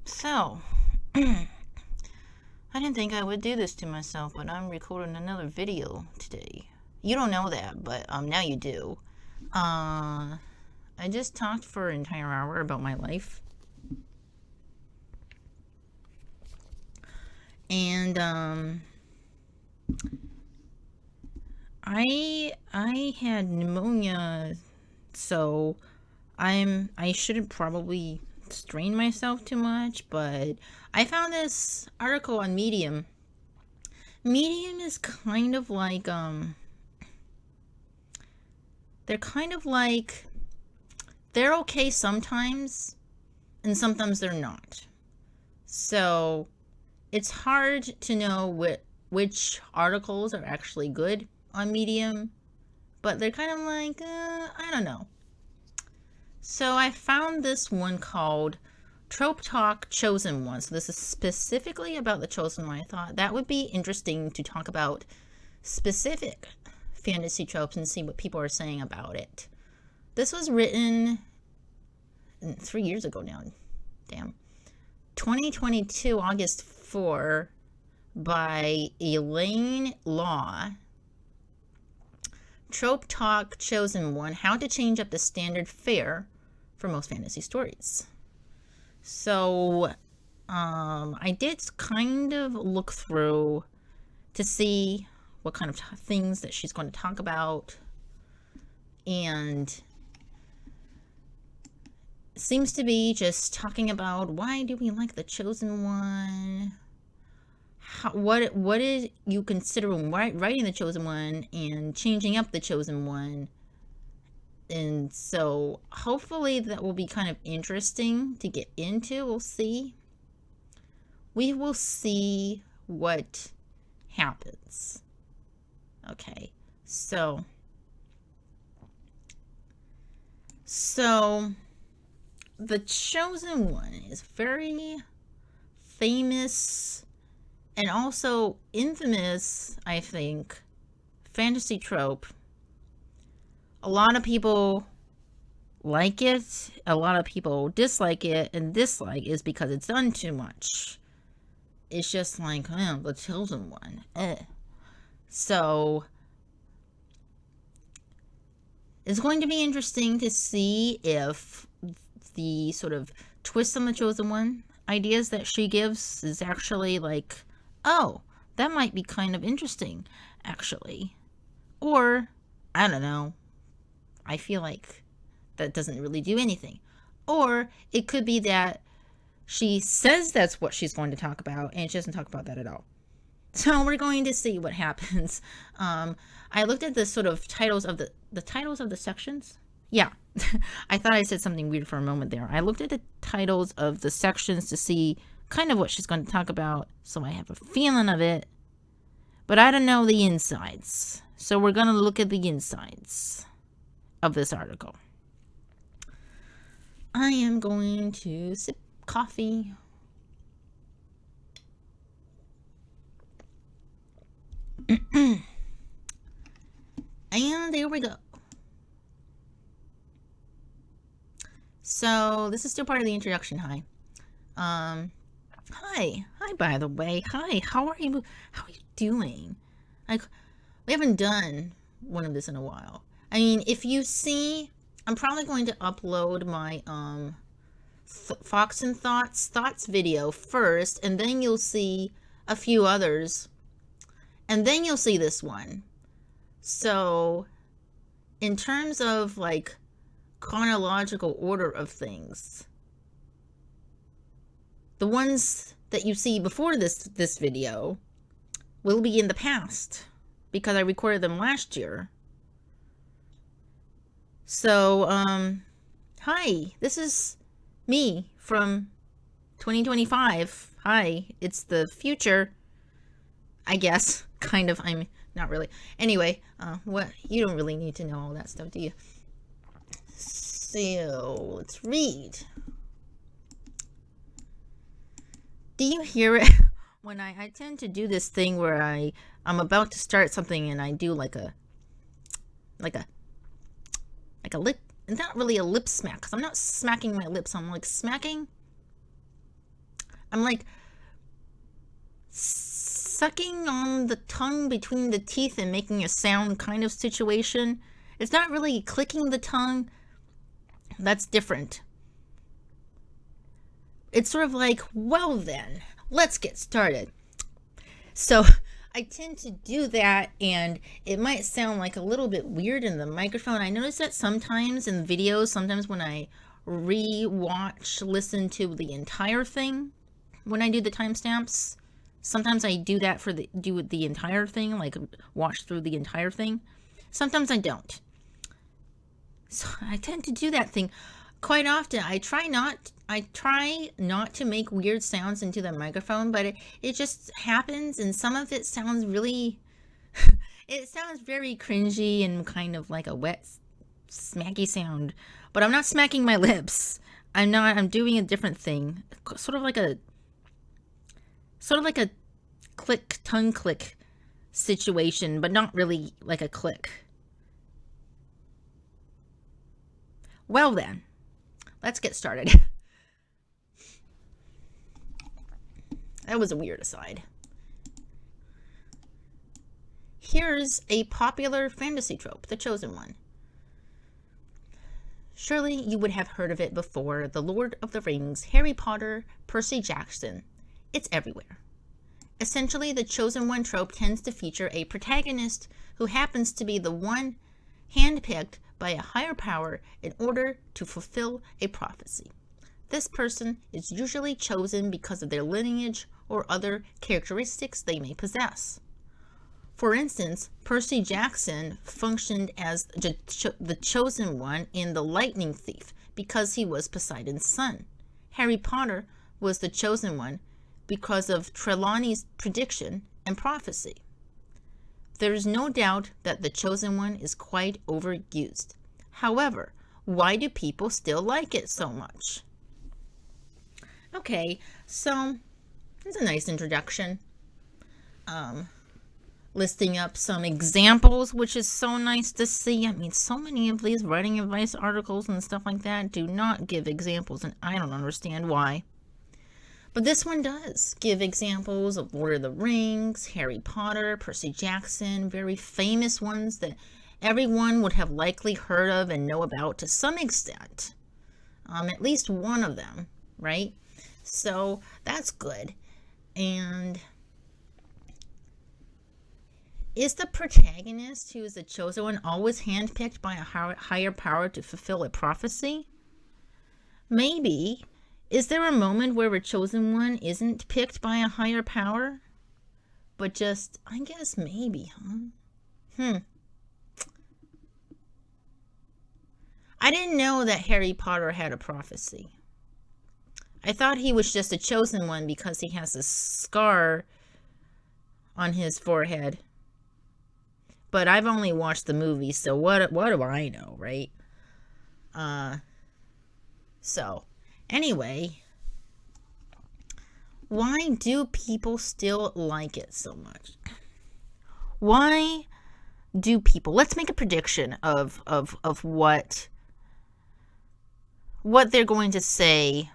So, I didn't think I would do this to myself, but I'm recording another video today. You don't know that, but now you do. I just talked for an entire hour about my life, and I had pneumonia, so I shouldn't probably strain myself too much, but I found this article on Medium. Medium is kind of like they're kind of like they're okay sometimes and sometimes they're not. So it's hard to know which articles are actually good on Medium, but they're kind of like I don't know. So I found this one called Trope Talk Chosen One. So this is specifically about the Chosen One. I thought that would be interesting to talk about specific fantasy tropes and see what people are saying about it. This was written 3 years ago now. Damn. 2022, August 4, by Elayne Law. Trope Talk Chosen One: How to Change Up the Standard Fare for Most Fantasy Stories. So, I did kind of look through to see what kind of things that she's going to talk about, and it seems to be just talking about why do we like the Chosen One, what did you consider when writing the Chosen One and changing up the Chosen One. And so hopefully that will be kind of interesting to get into. We'll see. We will see what happens. Okay, so the Chosen One is very famous and also infamous, I think, fantasy trope. A lot of people like it, a lot of people dislike it, and dislike is because it's done too much. It's just like, oh, the Chosen One. So it's going to be interesting to see if the sort of twist on the Chosen One ideas that she gives is actually like, oh, that might be kind of interesting, actually. Or, I don't know, I feel like that doesn't really do anything. Or it could be that she says that's what she's going to talk about and she doesn't talk about that at all. So we're going to see what happens. I looked at the sort of titles of the titles of the sections. Yeah, I thought I said something weird for a moment there. I looked at the titles of the sections to see kind of what she's going to talk about, so I have a feeling of it, but I don't know the insides. So we're going to look at the insides of this article. I am going to sip coffee. And there we go. So this is still part of the introduction. Hi. Hi, by the way. Hi, how are you doing? Like, we haven't done one of this in a while. I mean, if you see, I'm probably going to upload my Fox and Thoughts video first, and then you'll see a few others, and then you'll see this one. So in terms of like chronological order of things, the ones that you see before this video will be in the past because I recorded them last year. So hi, this is me from 2025. Hi, it's the future, I guess. Kind of. I'm not really. Anyway, what, you don't really need to know all that stuff, do you? So let's read. Do you hear it? When I tend to do this thing where I'm about to start something and I do like a lip, not really a lip smack, because I'm not smacking my lips, I'm like smacking I'm like sucking on the tongue between the teeth and making a sound kind of situation. It's not really clicking the tongue. That's different. It's sort of like, well then, let's get started. So I tend to do that, and it might sound like a little bit weird in the microphone. I notice that sometimes in videos, sometimes when I listen to the entire thing, when I do the timestamps, sometimes I do that do the entire thing, like watch through the entire thing. Sometimes I don't. So I tend to do that thing quite often. I try not to make weird sounds into the microphone, but it just happens, and some of it sounds really it sounds very cringy and kind of like a wet smacky sound. But I'm not smacking my lips. I'm doing a different thing. Sort of like a tongue click situation, but not really like a click. Well then, let's get started. That was a weird aside. Here's a popular fantasy trope, the chosen one. Surely you would have heard of it before. The Lord of the Rings, Harry Potter, Percy Jackson. It's everywhere. Essentially, the chosen one trope tends to feature a protagonist who happens to be the one handpicked by a higher power in order to fulfill a prophecy. This person is usually chosen because of their lineage or other characteristics they may possess. For instance, Percy Jackson functioned as the chosen one in The Lightning Thief because he was Poseidon's son. Harry Potter was the chosen one because of Trelawney's prediction and prophecy. There is no doubt that the chosen one is quite overused. However, why do people still like it so much? Okay, so it's a nice introduction. Listing up some examples, which is so nice to see. I mean, so many of these writing advice articles and stuff like that do not give examples, and I don't understand why. But this one does give examples of Lord of the Rings, Harry Potter, Percy Jackson, very famous ones that everyone would have likely heard of and know about to some extent. At least one of them, right? So that's good. And is the protagonist, who is the chosen one, always handpicked by a higher power to fulfill a prophecy? Maybe. Is there a moment where a chosen one isn't picked by a higher power? But just, I guess maybe, huh? I didn't know that Harry Potter had a prophecy. I thought he was just a chosen one because he has a scar on his forehead. But I've only watched the movie, so what do I know, right? So, anyway, why do people still like it so much? Why do people... Let's make a prediction of what they're going to say.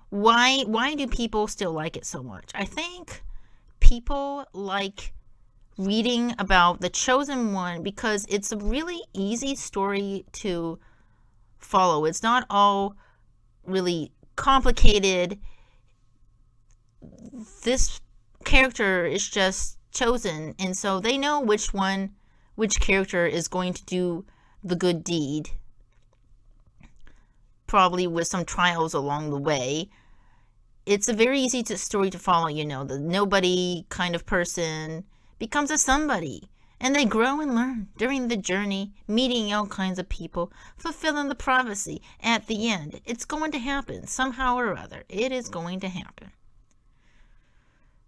Why do people still like it so much? I think people like reading about the chosen one because it's a really easy story to follow. It's not all really complicated. This character is just chosen, and so they know which character is going to do the good deed, probably with some trials along the way. It's a very easy story to follow. The nobody kind of person becomes a somebody, and they grow and learn during the journey, meeting all kinds of people, fulfilling the prophecy at the end. It's going to happen somehow or other. It is going to happen.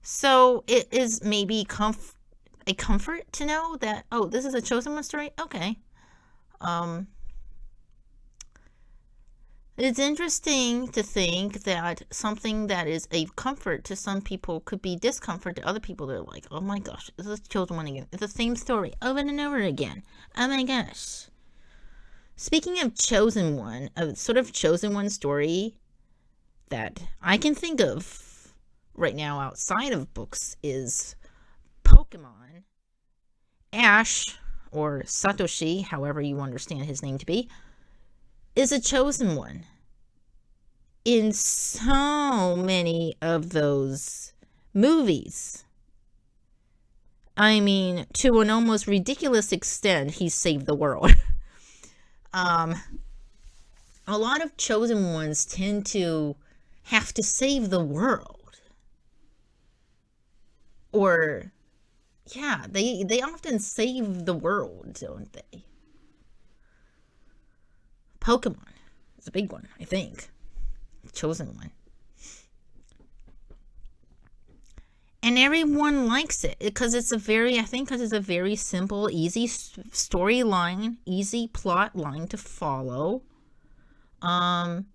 So it is maybe a comfort to know that, oh, this is a chosen one story? Okay. It's interesting to think that something that is a comfort to some people could be discomfort to other people. They're like, oh my gosh, this is chosen one again. It's the same story over and over again. Oh my gosh. Speaking of chosen one, a sort of chosen one story that I can think of right now outside of books is Pokemon. Ash, or Satoshi, however you understand his name to be, is a chosen one. In so many of those movies. I mean, to an almost ridiculous extent, he saved the world. A lot of chosen ones tend to have to save the world. Or, yeah, they often save the world, don't they? Pokemon is a big one, I think. Chosen one. And everyone likes it because it's a very simple, easy storyline, easy plot line to follow. And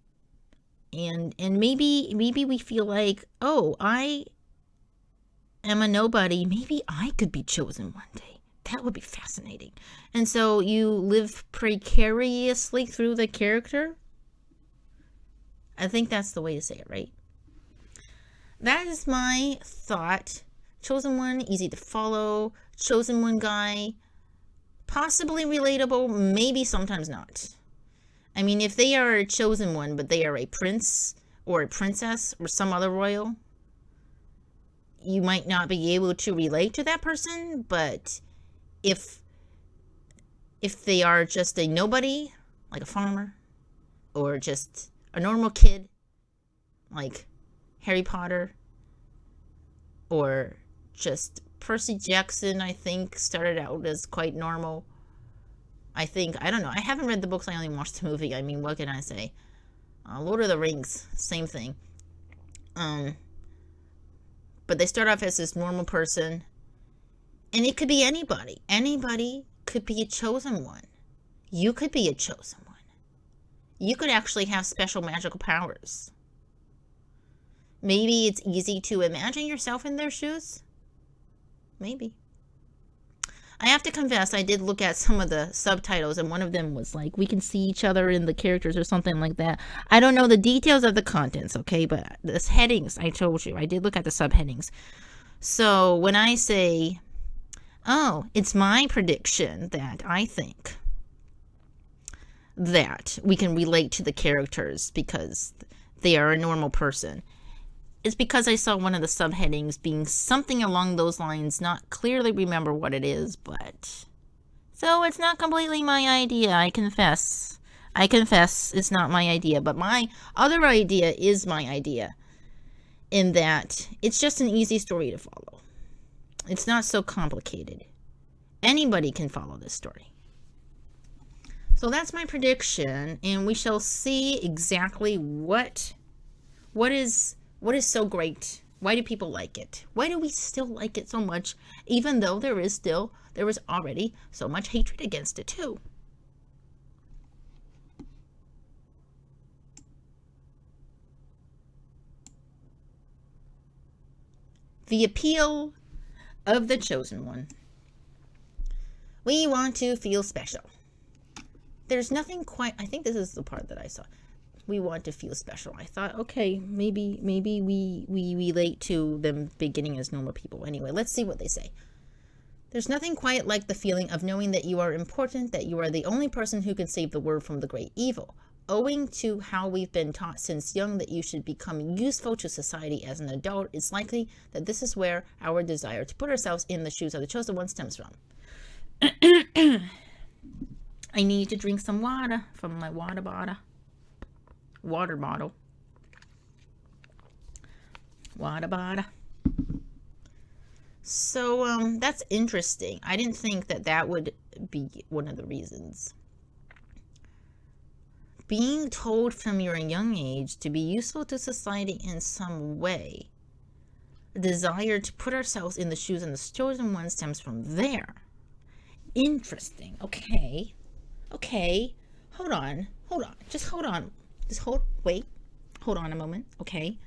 maybe we feel like, oh, I am a nobody. Maybe I could be chosen one day. That would be fascinating. And so you live precariously through the character. I think that's the way to say it, right? That is my thought. Chosen one, easy to follow. Chosen one guy, possibly relatable, maybe sometimes not. I mean, if they are a chosen one, but they are a prince or a princess or some other royal, you might not be able to relate to that person. But if they are just a nobody, like a farmer, or just a normal kid, like Harry Potter, or just Percy Jackson, I think, started out as quite normal. I don't know. I haven't read the books. I only watched the movie. I mean, what can I say? Lord of the Rings, same thing. But they start off as this normal person. And it could be anybody. Anybody could be a chosen one. You could be a chosen one. You could actually have special magical powers. Maybe it's easy to imagine yourself in their shoes. Maybe. I have to confess, I did look at some of the subtitles, and one of them was like, we can see each other in the characters or something like that. I don't know the details of the contents, okay? But the headings, I told you, I did look at the subheadings. So when I say, oh, it's my prediction that I think that we can relate to the characters because they are a normal person, it's because I saw one of the subheadings being something along those lines. Not clearly remember what it is, but so it's not completely my idea. I confess it's not my idea, but my other idea is my idea, in that it's just an easy story to follow. It's not so complicated. Anybody can follow this story. So that's my prediction, and we shall see exactly what is so great. Why do people like it? Why do we still like it so much, even though there is already so much hatred against it too? The appeal of the chosen one. We want to feel special. There's nothing quite, I think this is the part that I saw. We want to feel special. I thought, okay, maybe we relate to them beginning as normal people. Anyway, let's see what they say. There's nothing quite like the feeling of knowing that you are important, that you are the only person who can save the world from the great evil. Owing to how we've been taught since young that you should become useful to society as an adult, it's likely that this is where our desire to put ourselves in the shoes of the chosen one stems from. I need to drink some water from my water bottle. Water bottle. So, that's interesting. I didn't think that would be one of the reasons. Being told from your young age to be useful to society in some way. A desire to put ourselves in the shoes of the chosen one stems from there. Interesting. Okay. Hold on. Just hold on. Hold on a moment. Okay.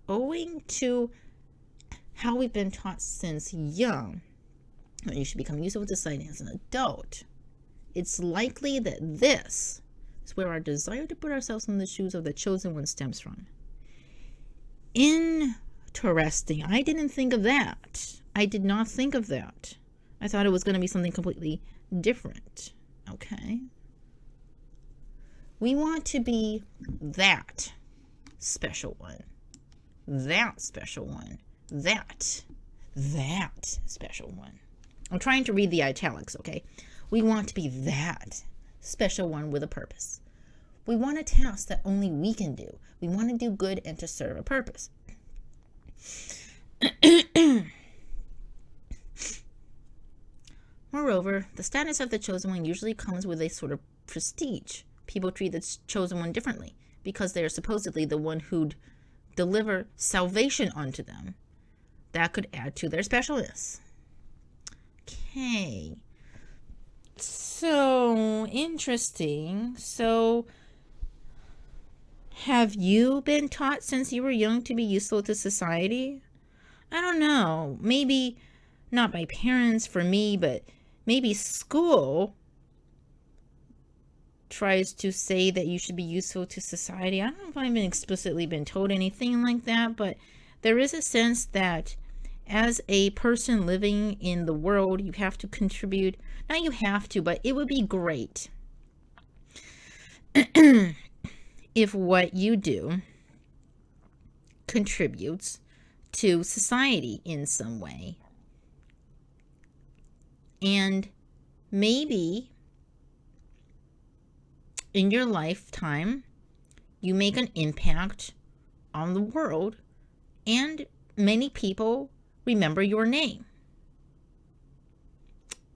Owing to how we've been taught since young that you should become useful to society as an adult, it's likely that this is where our desire to put ourselves in the shoes of the chosen one stems from. Interesting. I didn't think of that. I did not think of that. I thought it was going to be something completely different. Okay. We want to be that special one. That special one. That special one. I'm trying to read the italics, okay? We want to be that special one with a purpose. We want a task that only we can do. We want to do good and to serve a purpose. Moreover, the status of the chosen one usually comes with a sort of prestige. People treat the chosen one differently because they are supposedly the one who'd deliver salvation unto them. That could add to their specialness. Okay. So, interesting. So, have you been taught since you were young to be useful to society? I don't know. Maybe not by parents for me, but maybe school tries to say that you should be useful to society. I don't know if I've been explicitly been told anything like that, but there is a sense that as a person living in the world, you have to contribute. Not you have to, but it would be great if what you do contributes to society in some way. And maybe in your lifetime, you make an impact on the world, and many people remember your name.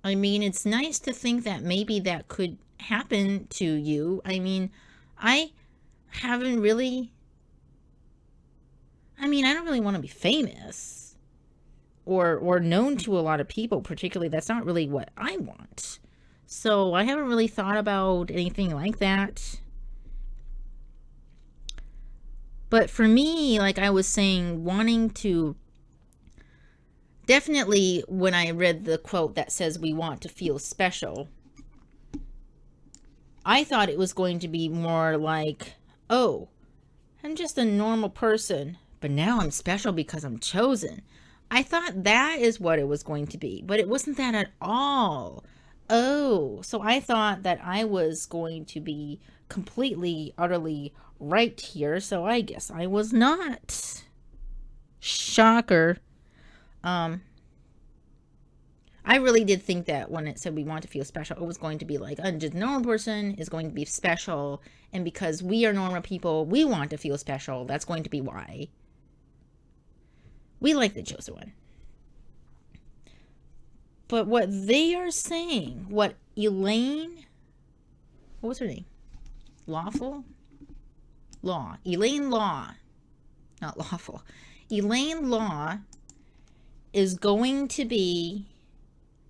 I mean, it's nice to think that maybe that could happen to you. I mean, I don't really want to be famous or known to a lot of people, particularly. That's not really what I want. So I haven't really thought about anything like that. But for me, like I was saying, wanting to, definitely when I read the quote that says we want to feel special, I thought it was going to be more like, oh, I'm just a normal person, but now I'm special because I'm chosen. I thought that is what it was going to be, but it wasn't that at all. Oh, so I thought that I was going to be completely, utterly right here, so I guess I was not. Shocker. I really did think that when it said we want to feel special, it was going to be like a just normal person is going to be special, and because we are normal people, we want to feel special. That's going to be why. We like the chosen one. But what they are saying, what Elayne, what was her name? Elayne Law, not lawful. Elayne Law is going to be,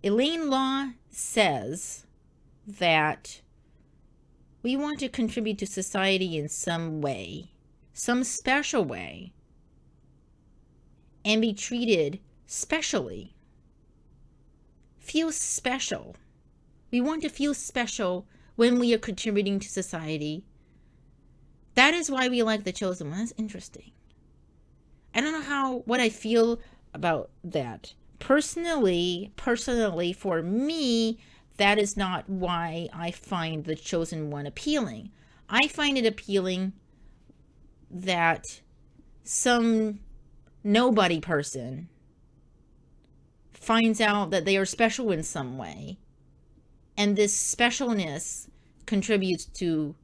Elayne Law says that we want to contribute to society in some way, some special way, and be treated specially. Feel special. We want to feel special when we are contributing to society. That is why we like the chosen one. That's interesting. I don't know what I feel about that. Personally, for me, that is not why I find the chosen one appealing. I find it appealing that some nobody person finds out that they are special in some way, and this specialness contributes to,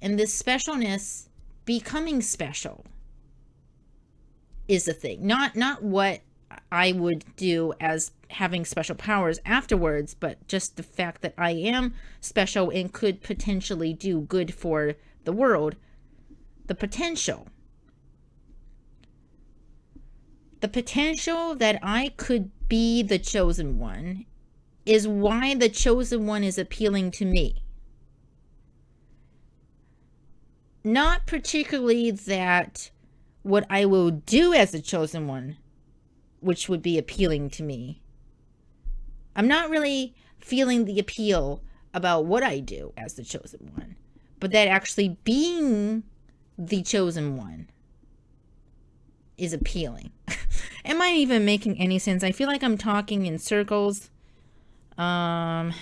and this specialness becoming special is the thing. Not what I would do as having special powers afterwards, but just the fact that I am special and could potentially do good for the world. The potential that I could be the chosen one is why the chosen one is appealing to me. Not particularly that what I will do as the chosen one, which would be appealing to me. I'm not really feeling the appeal about what I do as the chosen one, but that actually being the chosen one is appealing. Am I even making any sense? I feel like I'm talking in circles. But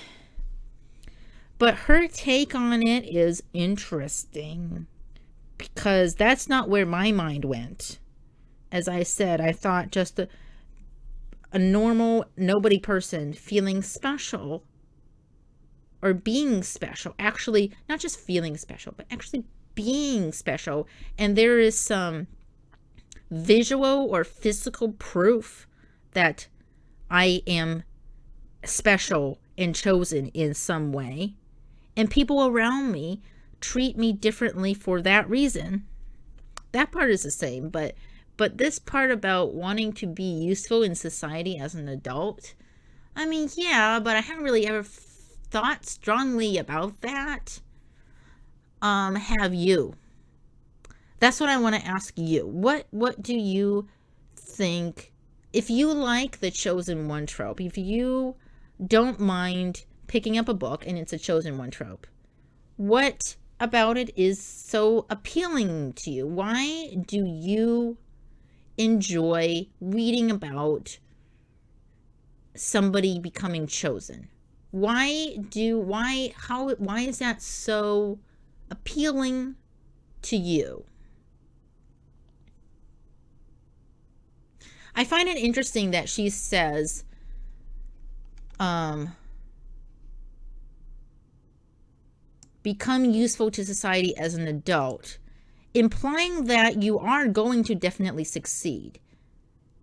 her take on it is interesting because that's not where my mind went. As I said, I thought just a normal nobody person feeling special or being special, actually not just feeling special, but actually being special. And there is some visual or physical proof that I am special and chosen in some way, and people around me treat me differently for that reason. That part is the same, but this part about wanting to be useful in society as an adult, I mean, yeah, but I haven't really ever thought strongly about that. Have you? That's what I want to ask you. What do you think? If you like the chosen one trope, if you don't mind picking up a book and it's a chosen one trope, what about it is so appealing to you? Why do you enjoy reading about somebody becoming chosen? Why is that so appealing to you? I find it interesting that she says, become useful to society as an adult, implying that you are going to definitely succeed.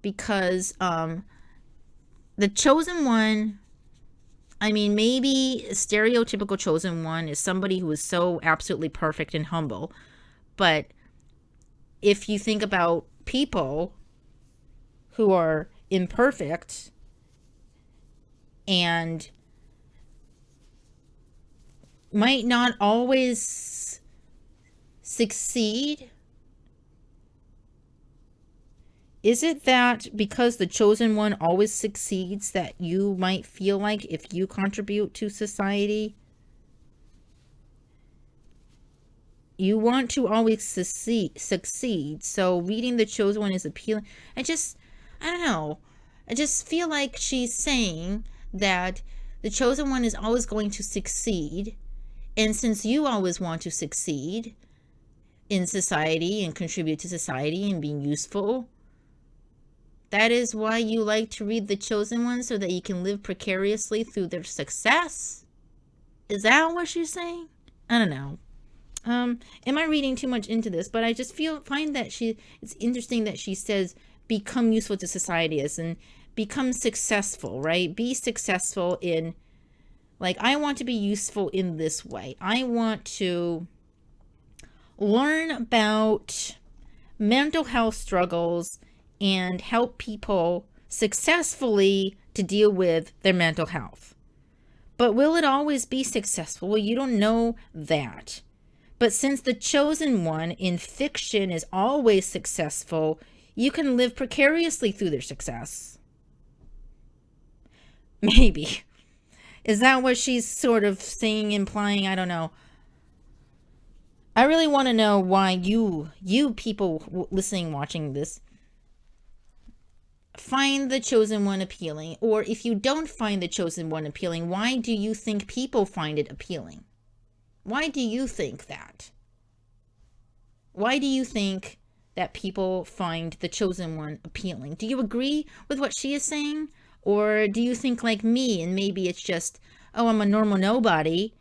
Because the chosen one, I mean, maybe a stereotypical chosen one is somebody who is so absolutely perfect and humble. But if you think about people who are imperfect and might not always succeed, is it that because the chosen one always succeeds that you might feel like if you contribute to society, you want to always succeed? So reading the chosen one is appealing. I don't know. I just feel like she's saying that the chosen one is always going to succeed. And since you always want to succeed in society and contribute to society and being useful, that is why you like to read the chosen one, so that you can live precariously through their success? Is that what she's saying? I don't know. Am I reading too much into this? But I just find that it's interesting that she says become useful to society as in become successful, right? Be successful in, like, I want to be useful in this way. I want to learn about mental health struggles and help people successfully to deal with their mental health. But will it always be successful? Well, you don't know that. But since the chosen one in fiction is always successful, you can live precariously through their success. Maybe. Is that what she's sort of saying, implying? I don't know. I really want to know why you people listening, watching this, find the chosen one appealing. Or if you don't find the chosen one appealing, why do you think people find it appealing? Why do you think that? Why do you think that people find the chosen one appealing? Do you agree with what she is saying? Or do you think like me, and maybe it's just, oh, I'm a normal nobody,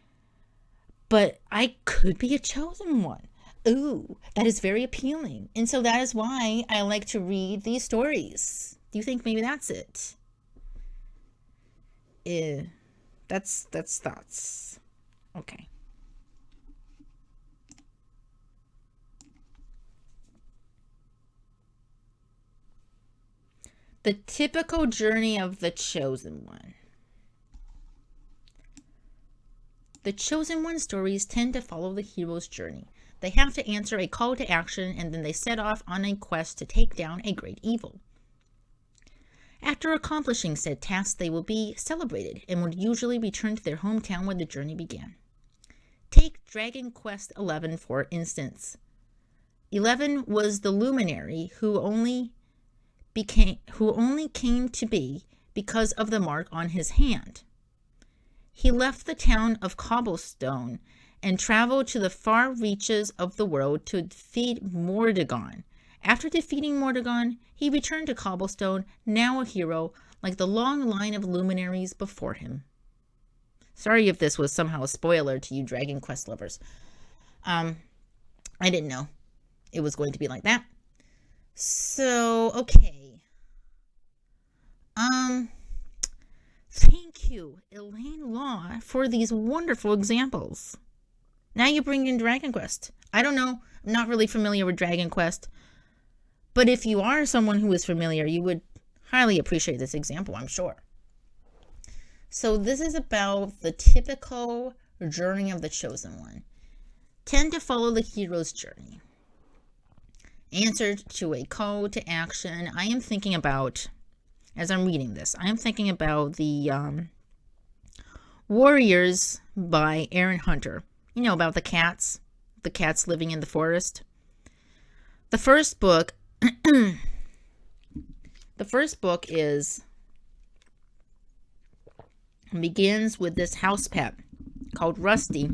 but I could be a chosen one? Ooh, that is very appealing. And so that is why I like to read these stories. Do you think maybe that's it? That's thoughts. Okay. The typical journey of the chosen one. The chosen one stories tend to follow the hero's journey. They have to answer a call to action, and then they set off on a quest to take down a great evil. After accomplishing said task, they will be celebrated and would usually return to their hometown where the journey began. Take Dragon Quest XI for instance. 11 was the luminary who only came to be because of the mark on his hand. He left the town of Cobblestone and traveled to the far reaches of the world to defeat Mordegon. After defeating Mordegon, he returned to Cobblestone, now a hero, like the long line of luminaries before him. Sorry if this was somehow a spoiler to you Dragon Quest lovers. I didn't know it was going to be like that. So, okay. Thank you, Elayne Law, for these wonderful examples. Now you bring in Dragon Quest. I don't know. I'm not really familiar with Dragon Quest. But if you are someone who is familiar, you would highly appreciate this example, I'm sure. So this is about the typical journey of the chosen one. Tend to follow the hero's journey. Answer to a call to action. I am thinking about, as I'm reading this, I am thinking about the Warriors by Aaron Hunter. You know, about the cats living in the forest. The first book begins with this house pet called Rusty.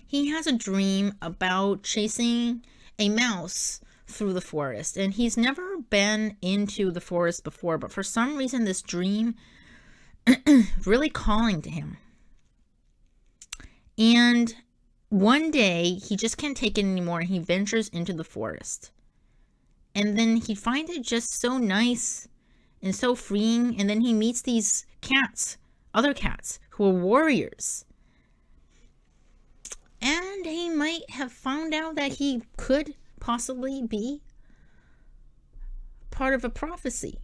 He has a dream about chasing a mouse through the forest, and he's never been into the forest before, but for some reason this dream really calling to him. And one day he just can't take it anymore, and he ventures into the forest. And then he finds it just so nice and so freeing, and then he meets these cats, other cats, who are warriors. And he might have found out that he could possibly be part of a prophecy.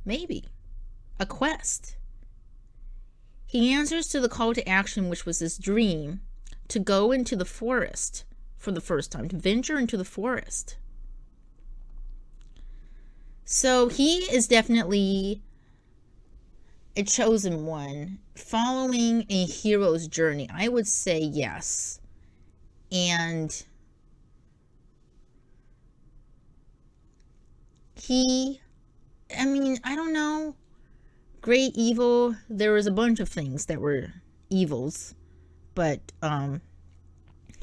Maybe. A quest. He answers to the call to action, which was his dream, to go into the forest for the first time, to venture into the forest. So he is definitely a chosen one, following a hero's journey. I would say yes. And I don't know, great evil, there was a bunch of things that were evils, but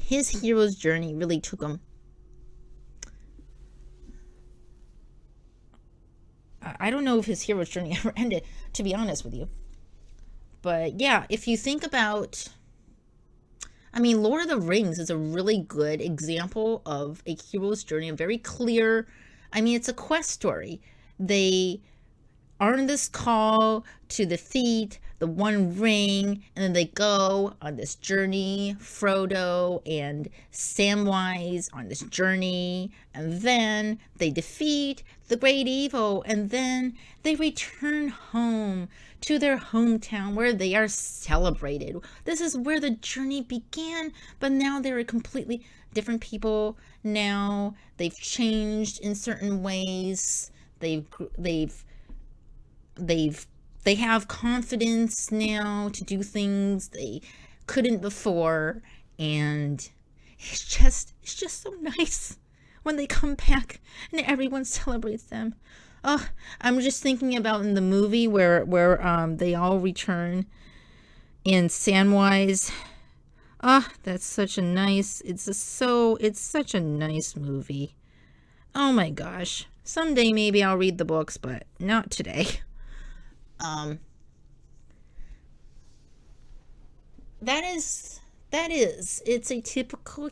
his hero's journey really took him. I don't know if his hero's journey ever ended, to be honest with you. But yeah, if you think about, Lord of the Rings is a really good example of a hero's journey, a very clear, it's a quest story. They are on this call to defeat the One Ring, and then they go on this journey, Frodo and Samwise on this journey, and then they defeat the great evil, and then they return home to their hometown where they are celebrated. This is where the journey began, but now they're completely different people. Now they've changed in certain ways. They have confidence now to do things they couldn't before, and it's just so nice when they come back and everyone celebrates them. Oh, I'm just thinking about in the movie where they all return in Samwise. Oh, that's such a nice, it's such a nice movie. Oh my gosh. Someday maybe I'll read the books, but not today. That is, it's a typical,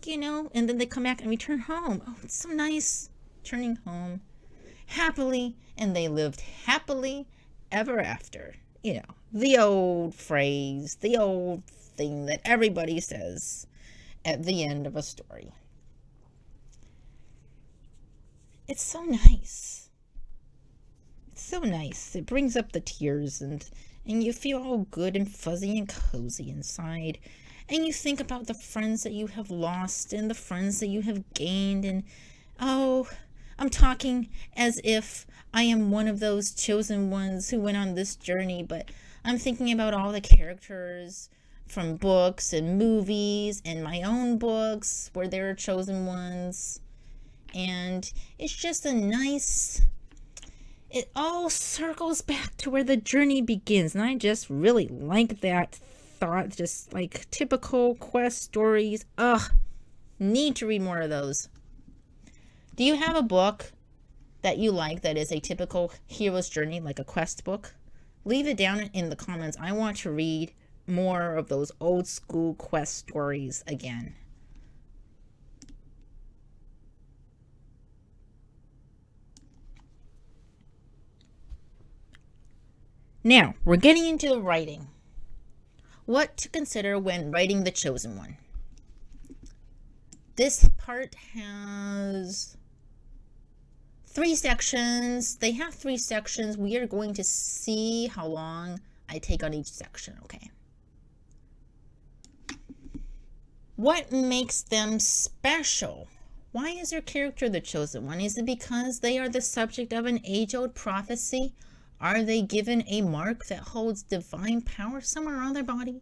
and then they come back and return home. Oh, it's so nice turning home happily, and they lived happily ever after. The old phrase, the old thing that everybody says at the end of a story. It's so nice. It's so nice. It brings up the tears, and you feel all good and fuzzy and cozy inside. And you think about the friends that you have lost and the friends that you have gained. And, I'm talking as if I am one of those chosen ones who went on this journey. But I'm thinking about all the characters from books and movies and my own books where there are chosen ones. and it's just a nice, it all circles back to where the journey begins, and I just really like that thought. Just like typical quest stories. Need to read more of those. Do you have a book that you like that is a typical hero's journey, like a quest book? Leave it down in the comments. I want to read more of those old school quest stories again. Now, we're getting into the writing. What to consider when writing The Chosen One. This part has 3 sections. They have 3 sections. We are going to see how long I take on each section, okay? What makes them special? Why is their character the chosen one? Is it because they are the subject of an age-old prophecy? Are they given a mark that holds divine power somewhere on their body?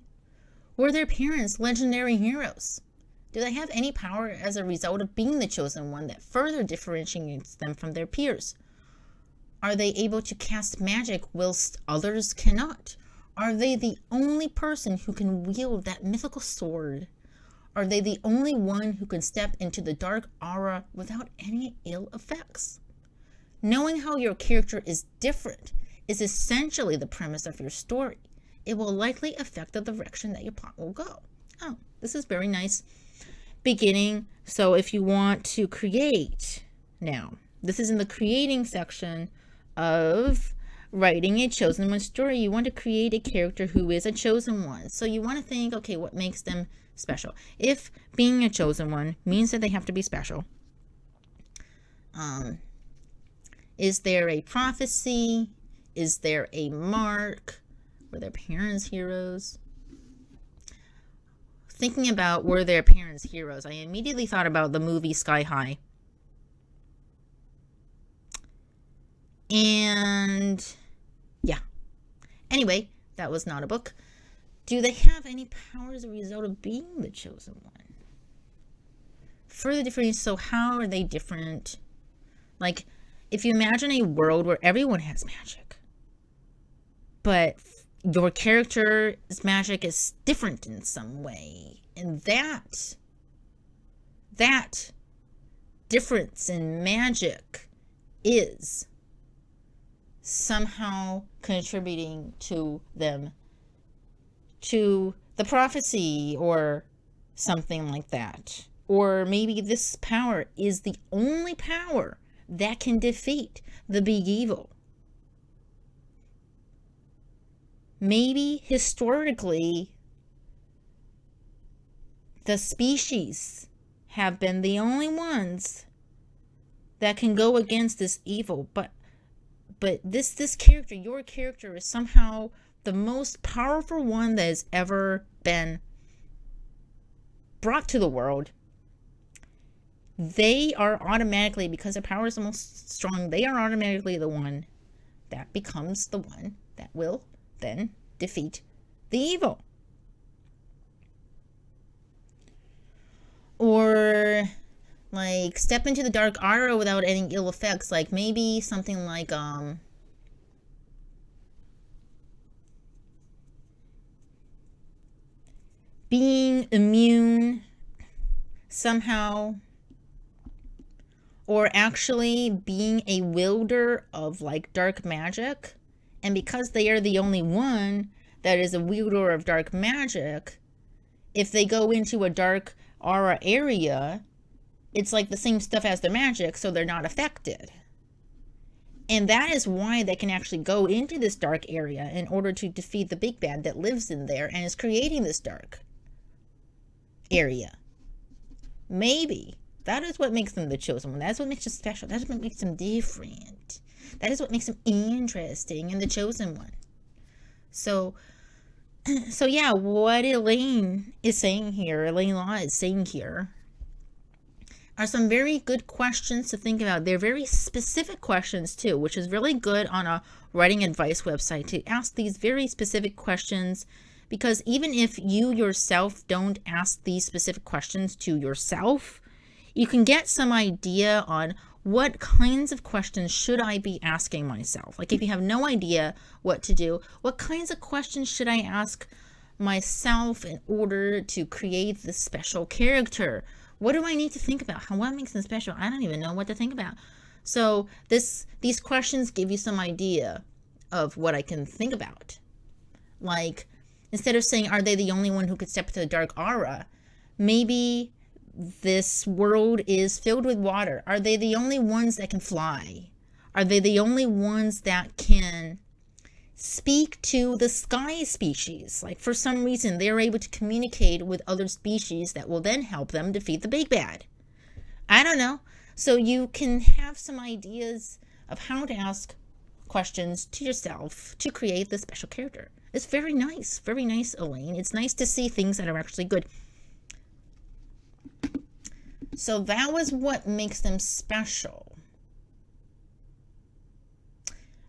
Were their parents legendary heroes? Do they have any power as a result of being the chosen one that further differentiates them from their peers? Are they able to cast magic whilst others cannot? Are they the only person who can wield that mythical sword? Are they the only one who can step into the dark aura without any ill effects? Knowing how your character is different is essentially the premise of your story. It will likely affect the direction that your plot will go. Oh, this is very nice. Beginning. So if you want to create, now this is in the creating section of writing a chosen one story. You want to create a character who is a chosen one. So you want to think, okay, what makes them special? If being a chosen one means that they have to be special, is there a prophecy? Is there a mark? Were their parents heroes? Thinking about were their parents heroes, I immediately thought about the movie Sky High. And yeah. Anyway, that was not a book. Do they have any power as a result of being the chosen one? Further difference, so how are they different? Like, if you imagine a world where everyone has magic, but your character's magic is different in some way, and that difference in magic is somehow contributing to them, to the prophecy or something like that. Or maybe this power is the only power that can defeat the big evil. Maybe historically the species have been the only ones that can go against this evil, but this character, your character, is somehow the most powerful one that has ever been brought to the world. They are automatically, because their power is the most strong, they are automatically the one that becomes the one that will then defeat the evil. Or like step into the dark aura without any ill effects, like maybe something like being immune somehow, or actually being a wielder of like dark magic. And because they are the only one that is a wielder of dark magic, if they go into a dark aura area, it's like the same stuff as their magic, so they're not affected. And that is why they can actually go into this dark area in order to defeat the big bad that lives in there and is creating this dark area. Maybe that is what makes them the chosen one. That's what makes them special. That's what makes them different. That is what makes them interesting and the chosen one. So yeah, what Elayne is saying here, Elayne Law is saying here, are some very good questions to think about. They're very specific questions too, which is really good on a writing advice website, to ask these very specific questions, because even if you yourself don't ask these specific questions to yourself, you can get some idea on what kinds of questions should I be asking myself. Like if you have no idea what to do, what kinds of questions should I ask myself in order to create this special character? What do I need to think about? What makes them special? I don't even know what to think about. So these questions give you some idea of what I can think about. Like, instead of saying, are they the only one who could step into the dark aura? Maybe this world is filled with water. Are they the only ones that can fly? Are they the only ones that can speak to the sky species? Like, for some reason, they're able to communicate with other species that will then help them defeat the big bad. I don't know. So you can have some ideas of how to ask questions to yourself to create this special character. It's very nice, Elayne. It's nice to see things that are actually good. So that was what makes them special.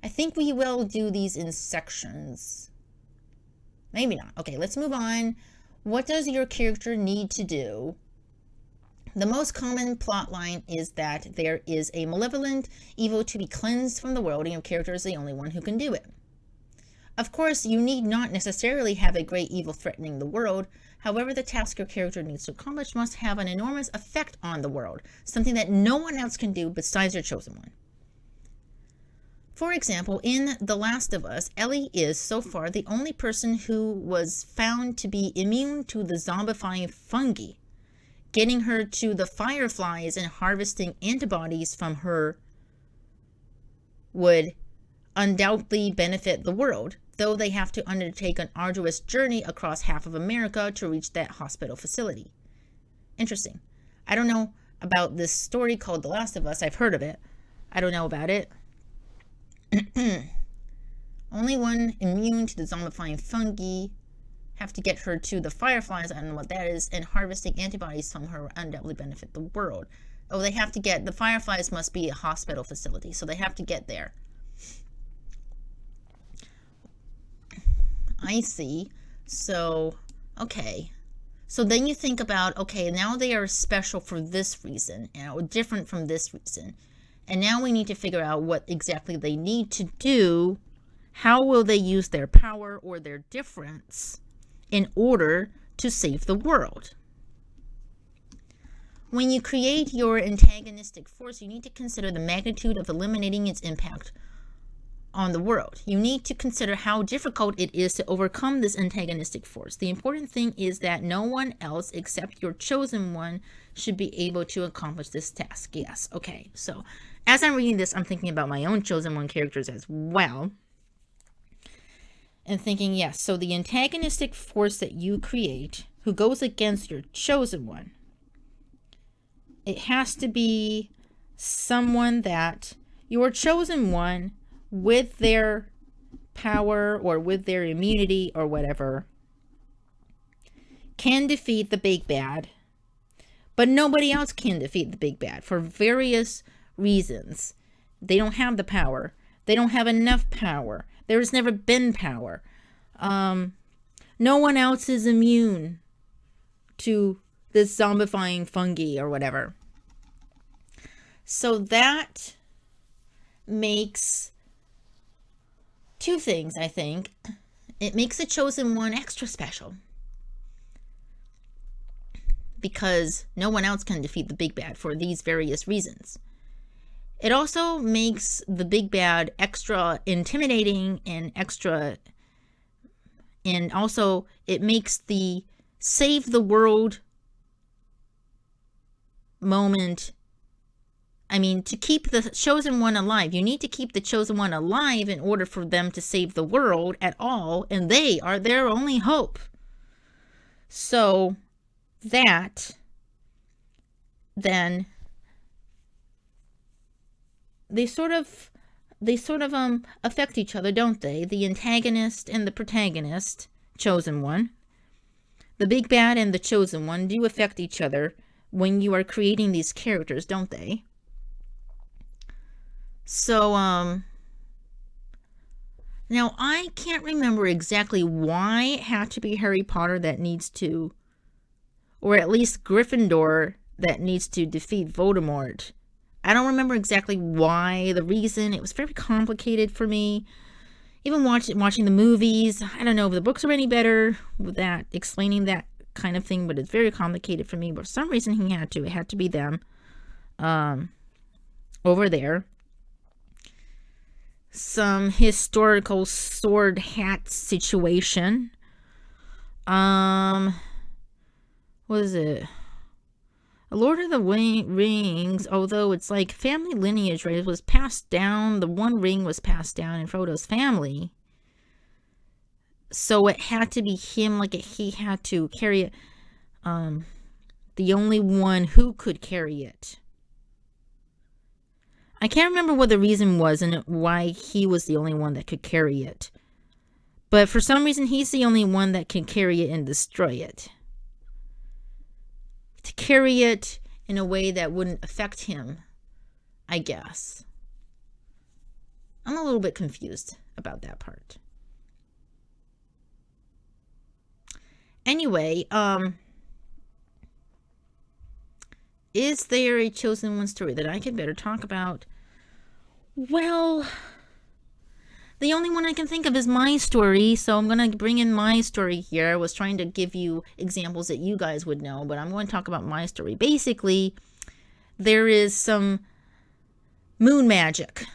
I think we will do these in sections. Maybe not. Okay, let's move on. What does your character need to do? The most common plot line is that there is a malevolent evil to be cleansed from the world, and your character is the only one who can do it. Of course, you need not necessarily have a great evil threatening the world. However, the task your character needs to accomplish must have an enormous effect on the world, something that no one else can do besides your chosen one. For example, in The Last of Us, Ellie is, so far, the only person who was found to be immune to the zombifying fungi. Getting her to the fireflies and harvesting antibodies from her would undoubtedly benefit the world, though they have to undertake an arduous journey across half of America to reach that hospital facility. Interesting. I don't know about this story called The Last of Us. I've heard of it. I don't know about it. Only one immune to the zombifying fungi. Have to get her to the fireflies, I don't know what that is, and harvesting antibodies from her will undoubtedly benefit the world. Oh, they have to get, the fireflies must be a hospital facility, so they have to get there. I see. So, okay. So then you think about, okay, now they are special for this reason, and different from this reason. And now we need to figure out what exactly they need to do. How will they use their power or their difference in order to save the world? When you create your antagonistic force, you need to consider the magnitude of eliminating its impact on the world. You need to consider how difficult it is to overcome this antagonistic force. The important thing is that no one else except your chosen one should be able to accomplish this task. Yes, okay. So as I'm reading this, I'm thinking about my own chosen one characters as well. And thinking, yes, so the antagonistic force that you create, who goes against your chosen one, it has to be someone that your chosen one, with their power or with their immunity or whatever, can defeat the big bad, but nobody else can defeat the big bad for various reasons. They don't have the power. They don't have enough power. There's never been power. No one else is immune to this zombifying fungi or whatever. So that makes two things, I think. It makes the chosen one extra special, because no one else can defeat the big bad for these various reasons. It also makes the big bad extra intimidating and also it makes the save the world moment. I mean, to keep the chosen one alive, you need to keep the chosen one alive in order for them to save the world at all, and they are their only hope. So that then they sort of affect each other, don't they? The antagonist and the protagonist, chosen one, the big bad and the chosen one do affect each other when you are creating these characters, don't they? So now I can't remember exactly why it had to be Harry Potter that needs to, or at least Gryffindor that needs to defeat Voldemort. I don't remember exactly why, the reason. It was very complicated for me. Even watching the movies, I don't know if the books are any better with that, explaining that kind of thing, but it's very complicated for me. But for some reason, it had to be them over there. Some historical sword hat situation. What is it? Lord of the Rings, although it's like family lineage, right? It was passed down. The one ring was passed down in Frodo's family. So it had to be him, like he had to carry it. The only one who could carry it. I can't remember what the reason was and why he was the only one that could carry it. But for some reason, he's the only one that can carry it and destroy it. To carry it in a way that wouldn't affect him, I guess. I'm a little bit confused about that part. Anyway, is there a chosen one story that I could better talk about? Well, the only one I can think of is my story, so I'm going to bring in my story here. I was trying to give you examples that you guys would know, but I'm going to talk about my story. Basically, there is some moon magic,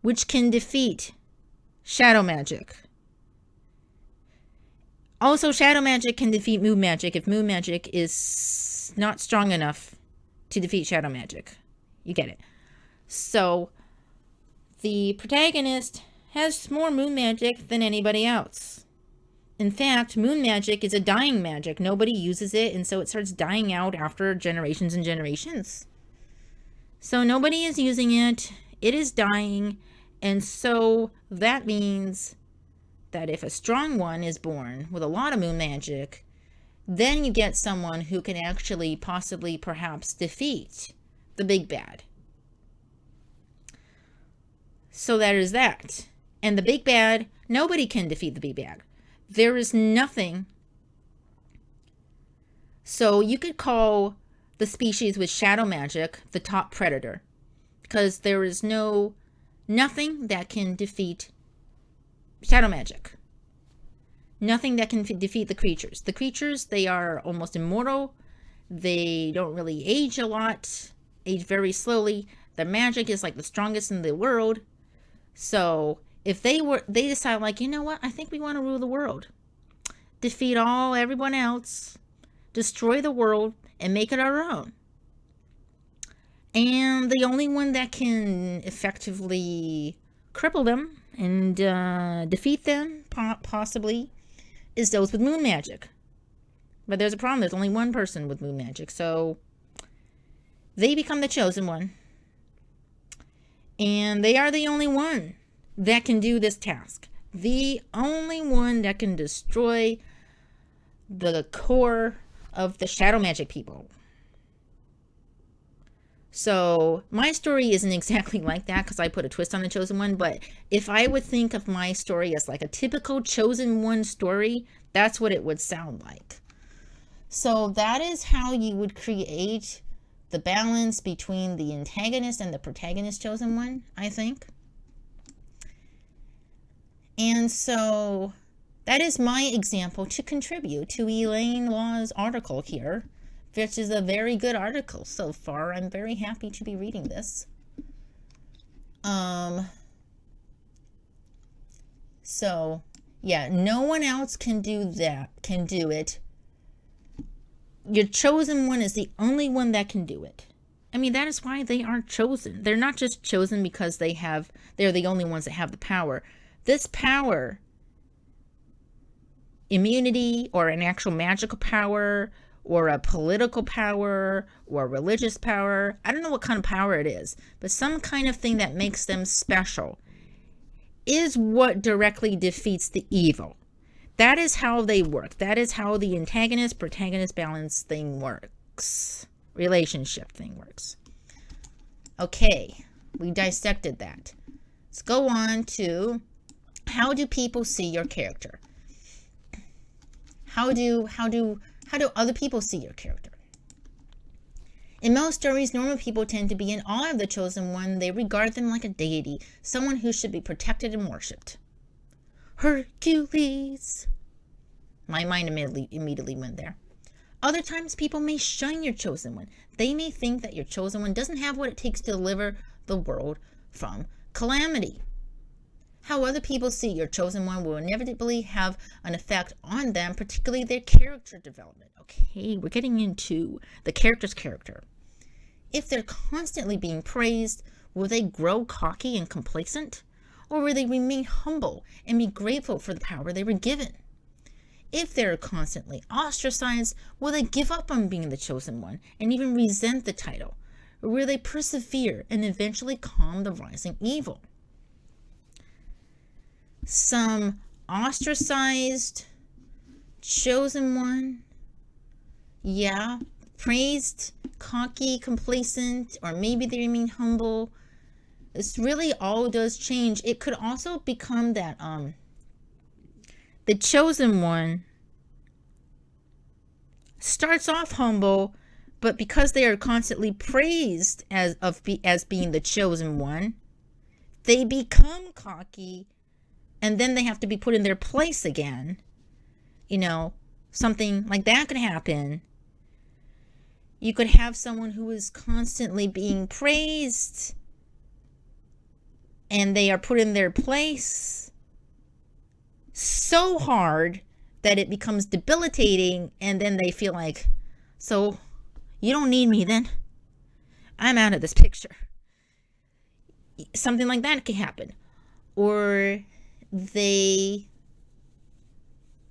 which can defeat shadow magic. Also, shadow magic can defeat moon magic if moon magic is not strong enough to defeat shadow magic. You get it. So, the protagonist has more moon magic than anybody else. In fact, moon magic is a dying magic. Nobody uses it, and so it starts dying out after generations and generations. So nobody is using it. It is dying, and so that means that if a strong one is born with a lot of moon magic, then you get someone who can actually possibly perhaps defeat the big bad. So that is that. And the big bad, nobody can defeat the big bad. There is nothing. So you could call the species with shadow magic the top predator, because there is nothing that can defeat shadow magic. Nothing that can defeat the creatures. The creatures, they are almost immortal. They don't really age a lot, age very slowly. Their magic is like the strongest in the world. So if they decide, like, you know what, I think we want to rule the world, defeat everyone else, destroy the world, and make it our own. And the only one that can effectively cripple them and defeat them, possibly, is those with moon magic. But there's a problem. There's only one person with moon magic, so they become the chosen one. And they are the only one that can do this task. The only one that can destroy the core of the shadow magic people. So my story isn't exactly like that because I put a twist on the chosen one. But if I would think of my story as like a typical chosen one story, that's what it would sound like. So that is how you would create the balance between the antagonist and the protagonist chosen one, I think. And so that is my example to contribute to Elayne Law's article here, which is a very good article so far. I'm very happy to be reading this. So yeah, no one else can do it. Your chosen one is the only one that can do it. I mean, that is why they are chosen. They're not just chosen because they're the only ones that have the power. This power, immunity, or an actual magical power, or a political power, or a religious power, I don't know what kind of power it is, but some kind of thing that makes them special is what directly defeats the evil. That is how they work. That is how the antagonist-protagonist balance thing works. Relationship thing works. Okay, we dissected that. Let's go on to, how do people see your character? How do other people see your character? In most stories, normal people tend to be in awe of the chosen one. They regard them like a deity, someone who should be protected and worshipped. Hercules. My mind immediately went there. Other times, people may shun your chosen one. They may think that your chosen one doesn't have what it takes to deliver the world from calamity. How other people see your chosen one will inevitably have an effect on them, particularly their character development. Okay, we're getting into the character's character. If they're constantly being praised, will they grow cocky and complacent? Or will they remain humble and be grateful for the power they were given? If they're constantly ostracized, will they give up on being the chosen one and even resent the title? Or will they persevere and eventually calm the rising evil? Some ostracized, chosen one, yeah, praised, cocky, complacent, or maybe they remain humble. This really all does change. It could also become that the chosen one starts off humble, but because they are constantly praised as being the chosen one, they become cocky, and then they have to be put in their place again. Something like that could happen. You could have someone who is constantly being praised, and they are put in their place so hard that it becomes debilitating, and then they feel like, so you don't need me then? I'm out of this picture. Something like that can happen. Or they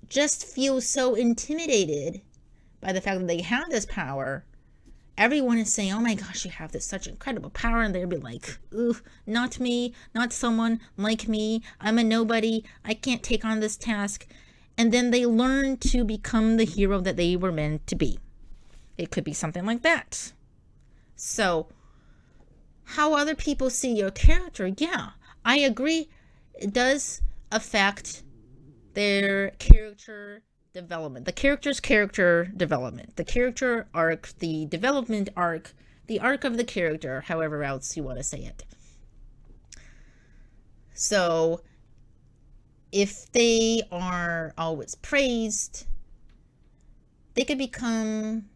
just feel so intimidated by the fact that they have this power. Everyone is saying, oh my gosh, you have this such incredible power. And they'll be like, ooh, not me, not someone like me. I'm a nobody. I can't take on this task. And then they learn to become the hero that they were meant to be. It could be something like that. So, how other people see your character, yeah, I agree. It does affect their character development. The character's character development. The character arc, the development arc, the arc of the character, however else you want to say it. So, if they are always praised, they could become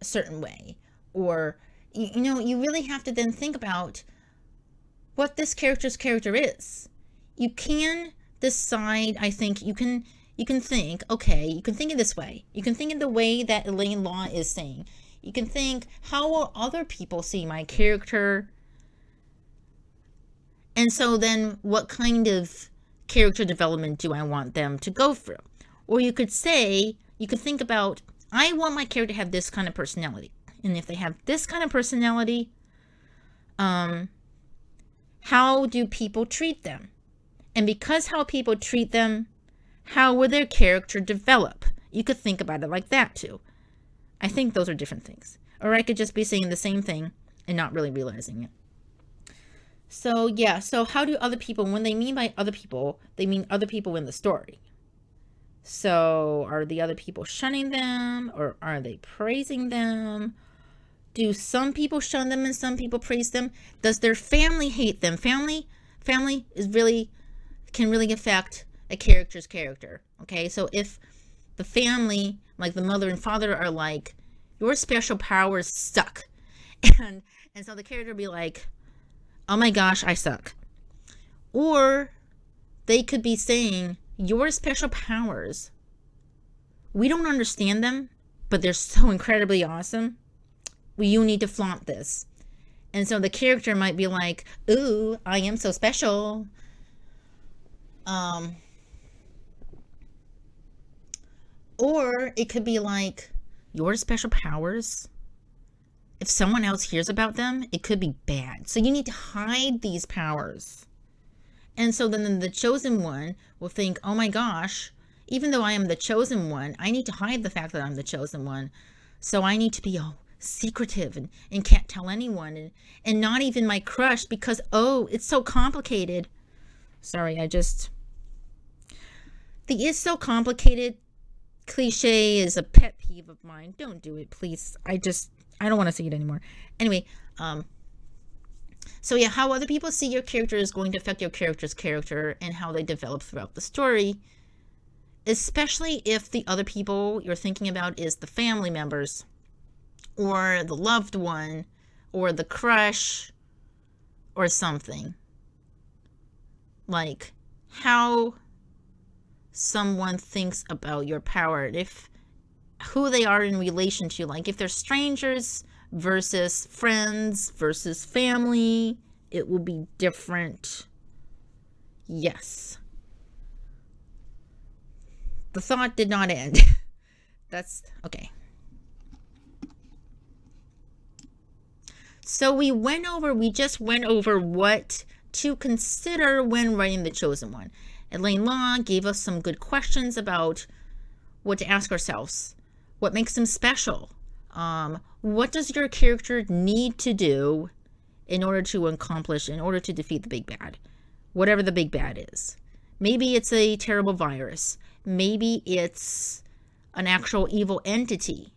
a certain way. Or, you really have to then think about what this character's character is. You can decide, I think, you can think, okay, you can think in this way. You can think in the way that Elayne Law is saying. You can think, how will other people see my character? And so then what kind of character development do I want them to go through? Or you could say, you could think about, I want my character to have this kind of personality. And if they have this kind of personality, how do people treat them? And because how people treat them, how will their character develop? You could think about it like that too. I think those are different things. Or I could just be saying the same thing and not really realizing it. So yeah, so how do other people, when they mean by other people, they mean other people in the story. So are the other people shunning them, or are they praising them? Do some people shun them and some people praise them? Does their family hate them? Family is really, can really affect a character's character. Okay, so if the family, like the mother and father, are like, your special powers suck, and so the character will be like, oh my gosh, I suck. Or they could be saying, your special powers, we don't understand them, but they're so incredibly awesome. Well, you need to flaunt this. And so the character might be like, ooh, I am so special. Or it could be like, your special powers, if someone else hears about them, it could be bad. So you need to hide these powers. And so then the chosen one will think, oh my gosh, even though I am the chosen one, I need to hide the fact that I'm the chosen one. So I need to be secretive and can't tell anyone, and not even my crush, because, it's so complicated. Sorry, the "is so complicated" cliche is a pet peeve of mine. Don't do it, please. I don't want to see it anymore. Anyway, so yeah, how other people see your character is going to affect your character's character and how they develop throughout the story, especially if the other people you're thinking about is the family members or the loved one or the crush or something. Like how someone thinks about your power, if who they are in relation to you, like if they're strangers versus friends versus family, it will be different. Yes. The thought did not end. That's okay. So we just went over what to consider when writing The Chosen One. Elayne Law gave us some good questions about what to ask ourselves. What makes them special? What does your character need to do in order to defeat the big bad? Whatever the big bad is. Maybe it's a terrible virus. Maybe it's an actual evil entity.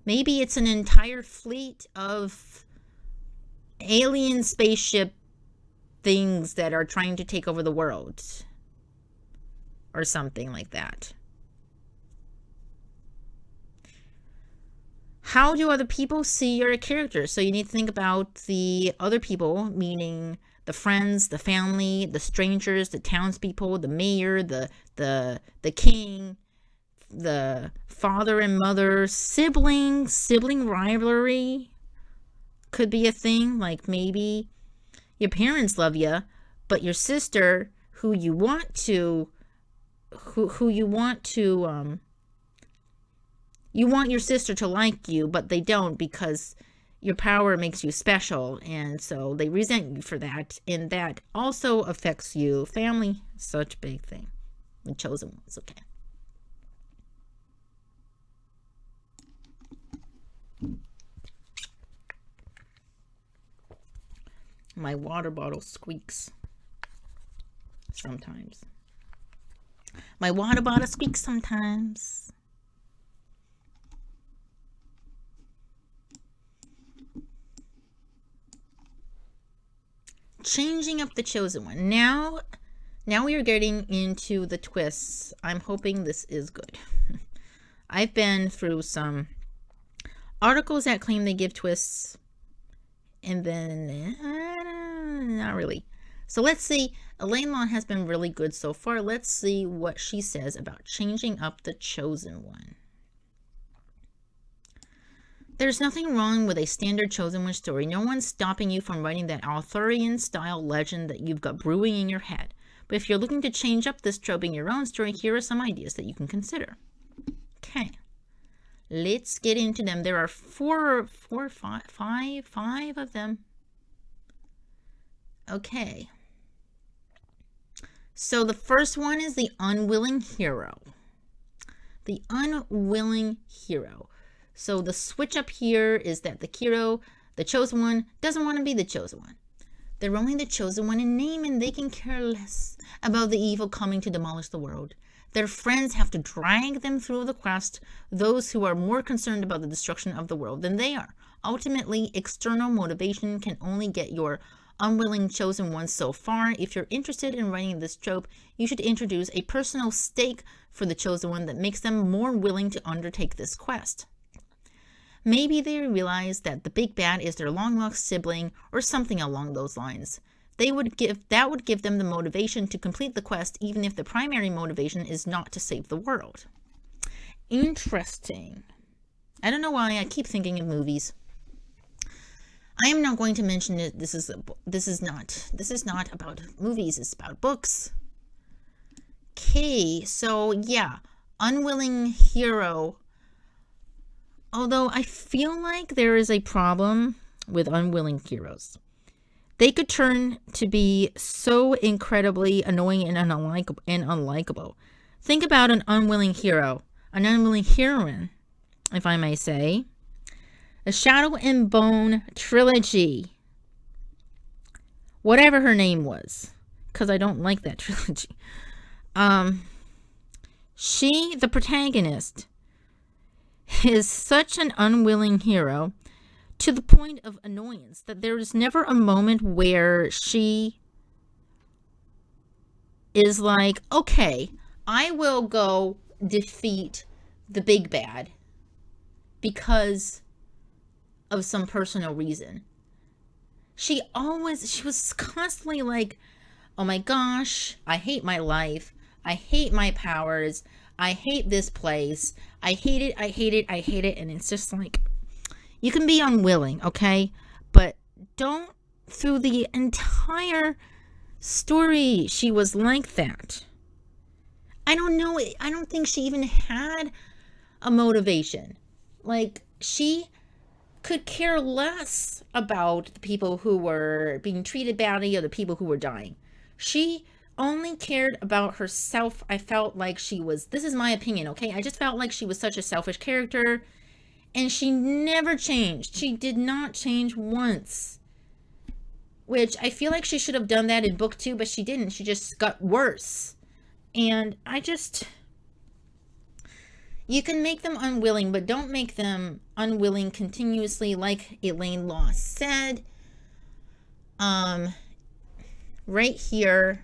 Maybe it's an entire fleet of alien spaceship things that are trying to take over the world. Or something like that. How do other people see your character? So you need to think about the other people, meaning the friends, the family, the strangers, the townspeople, the mayor, the king, the father and mother, sibling rivalry could be a thing. Like maybe your parents love you, but your sister, who you want you want your sister to like you, but they don't because your power makes you special, and so they resent you for that, and that also affects you. Family, such a big thing. The Chosen Ones, okay. My water bottle squeaks sometimes. My water bottle squeaks sometimes. Changing up the Chosen One. Now we are getting into the twists. I'm hoping this is good. I've been through some articles that claim they give twists, and then not really. So let's see. Elayne Law has been really good so far. Let's see what she says about changing up the Chosen One. There's nothing wrong with a standard Chosen One story. No one's stopping you from writing that Arthurian-style legend that you've got brewing in your head. But if you're looking to change up this trope in your own story, here are some ideas that you can consider. Okay. Let's get into them. There are five of them. Okay. So the first one is the Unwilling Hero. The Unwilling Hero. So the switch up here is that the hero, the Chosen One, doesn't want to be the Chosen One. They're only the Chosen One in name, and they can care less about the evil coming to demolish the world. Their friends have to drag them through the quest, those who are more concerned about the destruction of the world than they are. Ultimately, external motivation can only get your unwilling Chosen One so far. If you're interested in writing this trope, you should introduce a personal stake for the Chosen One that makes them more willing to undertake this quest. Maybe they realize that the big bad is their long-lost sibling or something along those lines. That would give them the motivation to complete the quest, even if the primary motivation is not to save the world. Interesting. I don't know why I keep thinking of movies. I am not going to mention it. This is not about movies. It's about books. Okay, so yeah, Unwilling Hero. Although I feel like there is a problem with unwilling heroes. They could turn to be so incredibly annoying and unlikable. Think about an unwilling hero, an unwilling heroine, if I may say. A Shadow and Bone trilogy. Whatever her name was, because I don't like that trilogy. She, the protagonist, is such an unwilling hero to the point of annoyance that there is never a moment where she is like, okay, I will go defeat the big bad because of some personal reason. She was constantly like, oh my gosh, I hate my life. I hate my powers. I hate this place. I hate it. I hate it. I hate it. And it's just like, you can be unwilling, okay? But don't, through the entire story, she was like that. I don't know. I don't think she even had a motivation. Like, she could care less about the people who were being treated badly or the people who were dying. She only cared about herself. I felt like she was, this is my opinion, okay? I just felt like she was such a selfish character, and she never changed. She did not change once, which I feel like she should have done that in book 2, but she didn't. She just got worse. And you can make them unwilling, but don't make them unwilling continuously, like Elayne Law said. Right here,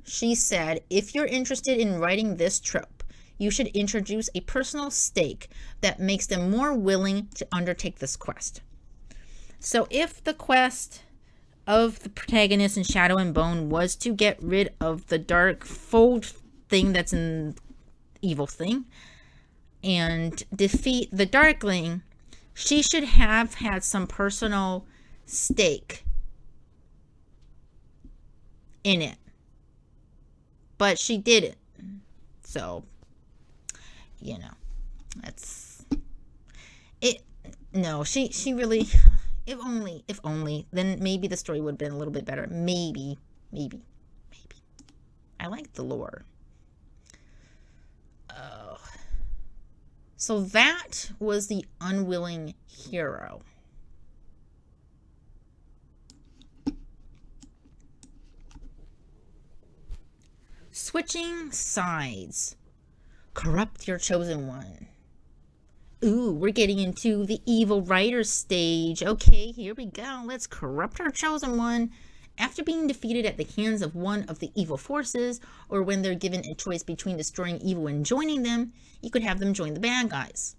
she said, if you're interested in writing this trope, you should introduce a personal stake that makes them more willing to undertake this quest. So if the quest of the protagonist in Shadow and Bone was to get rid of the dark fold thing that's in evil thing and defeat the Darkling, she should have had some personal stake in it. But she didn't. So, that's it. No, she really, if only, then maybe the story would have been a little bit better. Maybe. I like the lore. Oh. So that was the Unwilling Hero. Switching sides. Corrupt your chosen one. Ooh, we're getting into the evil writer stage. Okay, here we go. Let's corrupt our chosen one. After being defeated at the hands of one of the evil forces, or when they're given a choice between destroying evil and joining them, you could have them join the bad guys.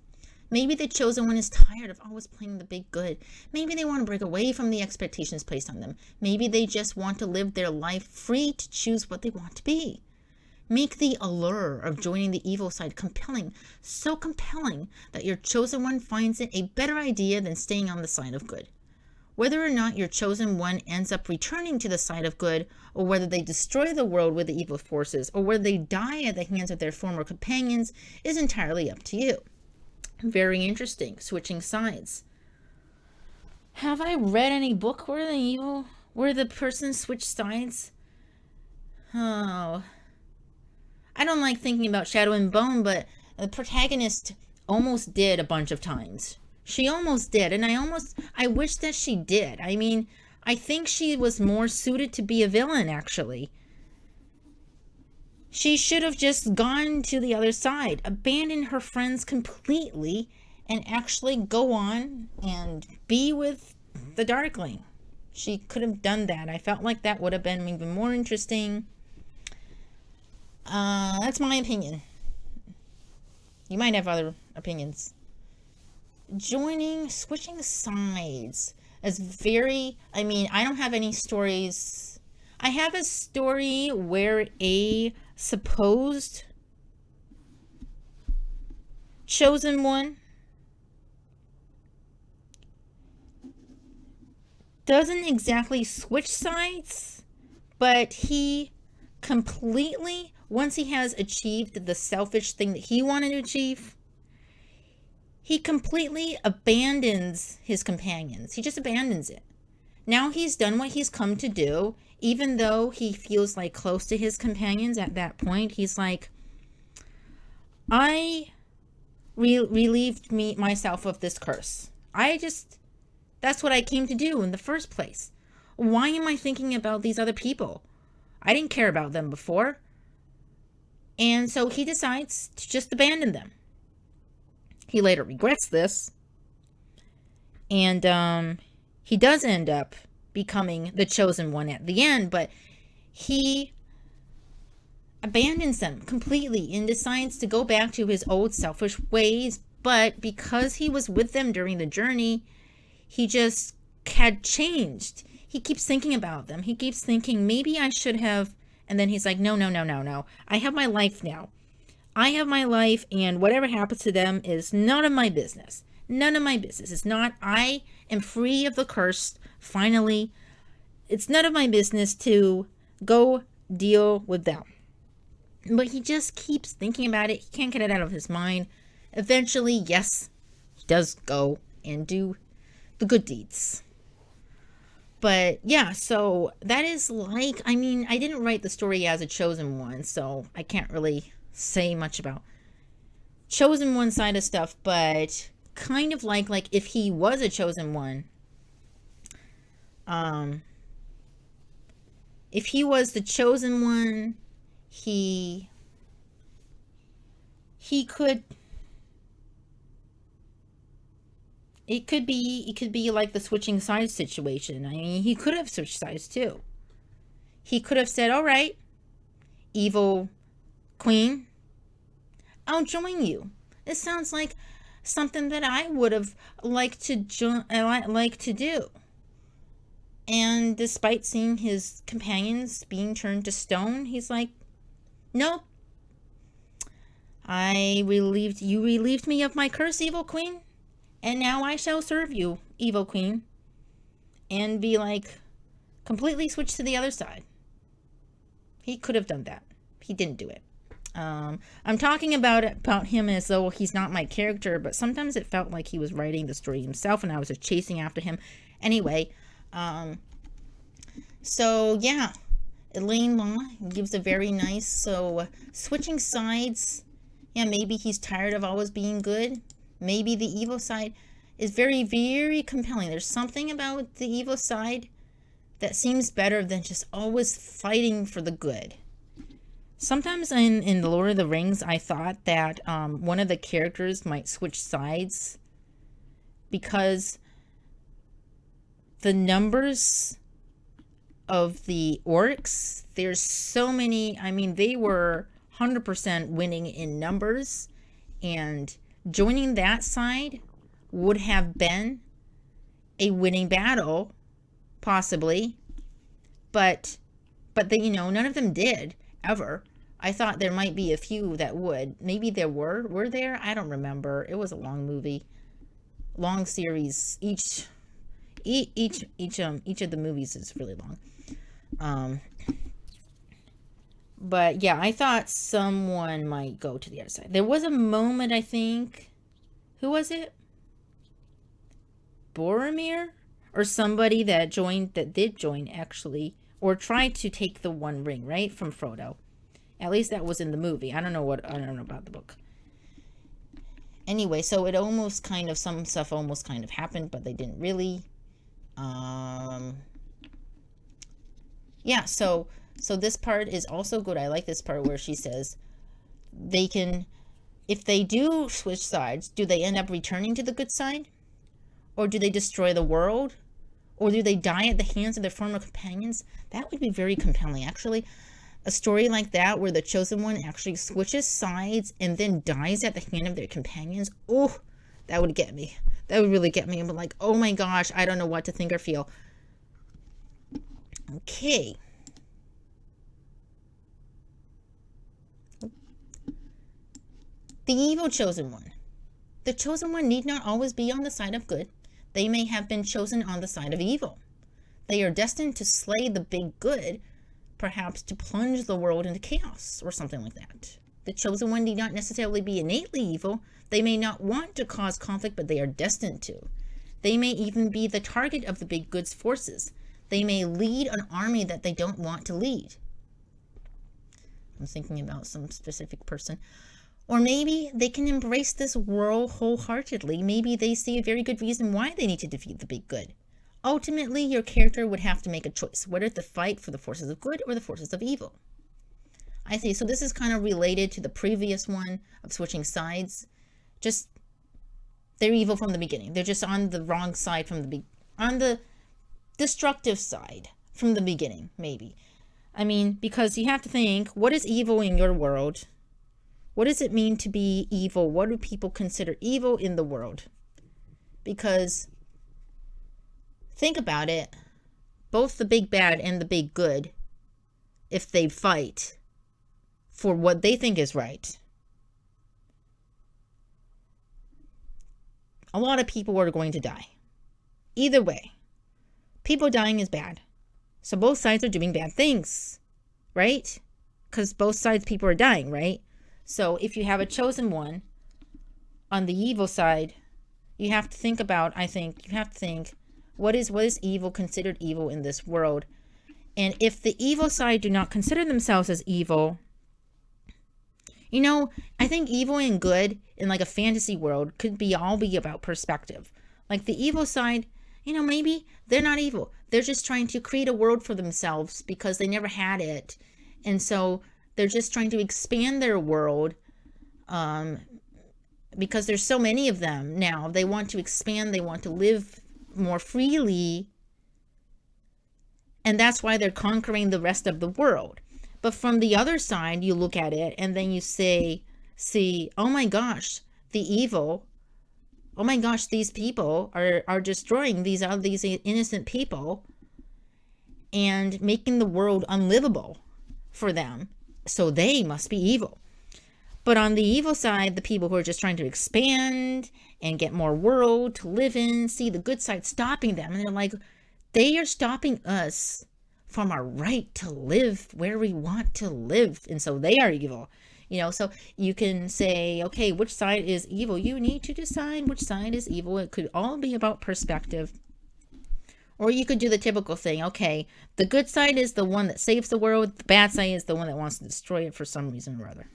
Maybe the chosen one is tired of always playing the big good. Maybe they want to break away from the expectations placed on them. Maybe they just want to live their life free to choose what they want to be. Make the allure of joining the evil side compelling, so compelling that your chosen one finds it a better idea than staying on the side of good. Whether or not your chosen one ends up returning to the side of good, or whether they destroy the world with the evil forces, or whether they die at the hands of their former companions, is entirely up to you. Very interesting, switching sides. Have I read any book where the person switched sides? Oh, I don't like thinking about Shadow and Bone, but the protagonist almost did a bunch of times. She almost did, and I wish that she did. I mean, I think she was more suited to be a villain, actually. She should have just gone to the other side, abandoned her friends completely, and actually go on and be with the Darkling. She could have done that. I felt like that would have been even more interesting. That's my opinion. You might have other opinions. Switching sides is very, I don't have any stories. I have a story where a supposed chosen one doesn't exactly switch sides, but he completely, once he has achieved the selfish thing that he wanted to achieve, he completely abandons his companions. He just abandons it. Now he's done what he's come to do, even though he feels like close to his companions at that point. He's like, I relieved myself of this curse. That's what I came to do in the first place. Why am I thinking about these other people? I didn't care about them before. And so he decides to just abandon them. He later regrets this. And he does end up becoming the chosen one at the end, but he abandons them completely and decides to go back to his old selfish ways. But because he was with them during the journey, he just had changed. He keeps thinking about them. He keeps thinking, maybe I should have. And then he's like, no, no, no, no, no. I have my life now. I have my life, and whatever happens to them is none of my business. None of my business. It's not, I am free of the curse. Finally, it's none of my business to go deal with them. But he just keeps thinking about it. He can't get it out of his mind. Eventually, yes, he does go and do the good deeds. But yeah, so that is like, I mean, I didn't write the story as a chosen one, so I can't really say much about chosen one side of stuff, but kind of like if he was a chosen one, if he was the chosen one, he could, it could be like the switching sides situation. I mean, he could have switched sides too. He could have said, all right, evil queen, I'll join you. It sounds like something that I would have liked to do. And despite seeing his companions being turned to stone, he's like, no, you relieved me of my curse, evil queen, and now I shall serve you, evil queen. And be like, completely switch to the other side. He could have done that. He didn't do it. I'm talking about him as though he's not my character, but sometimes it felt like he was writing the story himself and I was just chasing after him. Anyway, so yeah, Elayne Law gives a very nice, so switching sides, yeah, maybe he's tired of always being good. Maybe the evil side is very, very compelling. There's something about the evil side that seems better than just always fighting for the good. Sometimes in The Lord of the Rings, I thought that one of the characters might switch sides because the numbers of the orcs, there's so many. I mean, they were 100% winning in numbers, and joining that side would have been a winning battle, possibly, but they, none of them did ever. I thought there might be a few that would. Maybe there were there? I don't remember. It was a long movie, long series. Each of the movies is really long. But yeah, I thought someone might go to the other side. There was a moment, I think. Who was it? Boromir? Or somebody that did join, actually. Or tried to take the One Ring, right? From Frodo. At least that was in the movie. I don't know about the book. Anyway, so it almost kind of, some stuff almost kind of happened, but they didn't really. Yeah, so this part is also good. I like this part where she says they can, if they do switch sides, do they end up returning to the good side? Or do they destroy the world? Or do they die at the hands of their former companions? That would be very compelling, actually. A story like that where the chosen one actually switches sides and then dies at the hand of their companions. Oh, that would get me. That would really get me. I'm like, oh my gosh, I don't know what to think or feel. Okay. The evil chosen one. The chosen one need not always be on the side of good. They may have been chosen on the side of evil. They are destined to slay the big good, perhaps to plunge the world into chaos or something like that. The chosen one need not necessarily be innately evil. They may not want to cause conflict, but they are destined to. They may even be the target of the big good's forces. They may lead an army that they don't want to lead. I'm thinking about some specific person. Or maybe they can embrace this world wholeheartedly. Maybe they see a very good reason why they need to defeat the big good. Ultimately, your character would have to make a choice, whether to fight for the forces of good or the forces of evil. I see. So this is kind of related to the previous one of switching sides. Just They're evil from the beginning. They're just on the wrong side on the destructive side from the beginning, maybe. I mean, because you have to think, what is evil in your world? What does it mean to be evil? What do people consider evil in the world? Because think about it, both the big bad and the big good, if they fight for what they think is right, a lot of people are going to die. Either way, people dying is bad. So both sides are doing bad things, right? Because both sides people are dying, right? So if you have a chosen one on the evil side, you have to think about, what is evil, considered evil in this world? And if the evil side do not consider themselves as evil, I think evil and good in like a fantasy world could all be about perspective. Like the evil side, maybe they're not evil. They're just trying to create a world for themselves because they never had it. And so they're just trying to expand their world because there's so many of them now. They want to expand. They want to live more freely. And that's why they're conquering the rest of the world. But from the other side, you look at it and then you see, oh my gosh, the evil. Oh my gosh, these people are destroying these innocent people and making the world unlivable for them. So they must be evil. But on the evil side, the people who are just trying to expand and get more world to live in, see the good side stopping them. And they're like, they are stopping us from our right to live where we want to live. And so they are evil. So you can say, okay, which side is evil? You need to decide which side is evil. It could all be about perspective. Or you could do the typical thing. Okay, the good side is the one that saves the world. The bad side is the one that wants to destroy it for some reason or other.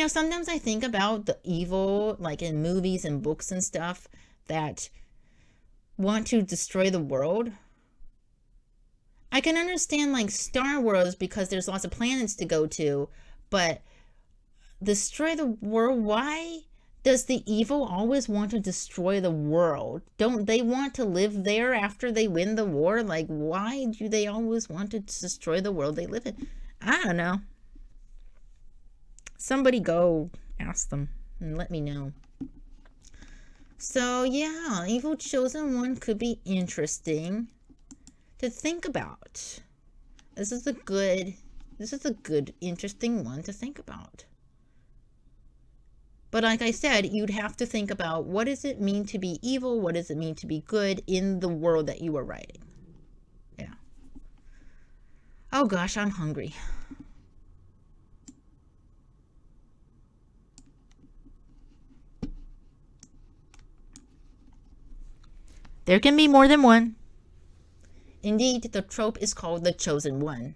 Sometimes I think about the evil, like in movies and books and stuff, that want to destroy the world. I can understand like Star Wars because there's lots of planets to go to, but destroy the world, why does the evil always want to destroy the world? Don't they want to live there after they win the war? Like, why do they always want to destroy the world they live in? I don't know. Somebody go ask them and let me know. So yeah, evil chosen one could be interesting to think about. This is a good, interesting one to think about. But like I said, you'd have to think about, what does it mean to be evil? What does it mean to be good in the world that you are writing? Yeah. Oh gosh, I'm hungry. There can be more than one. Indeed, the trope is called the chosen one.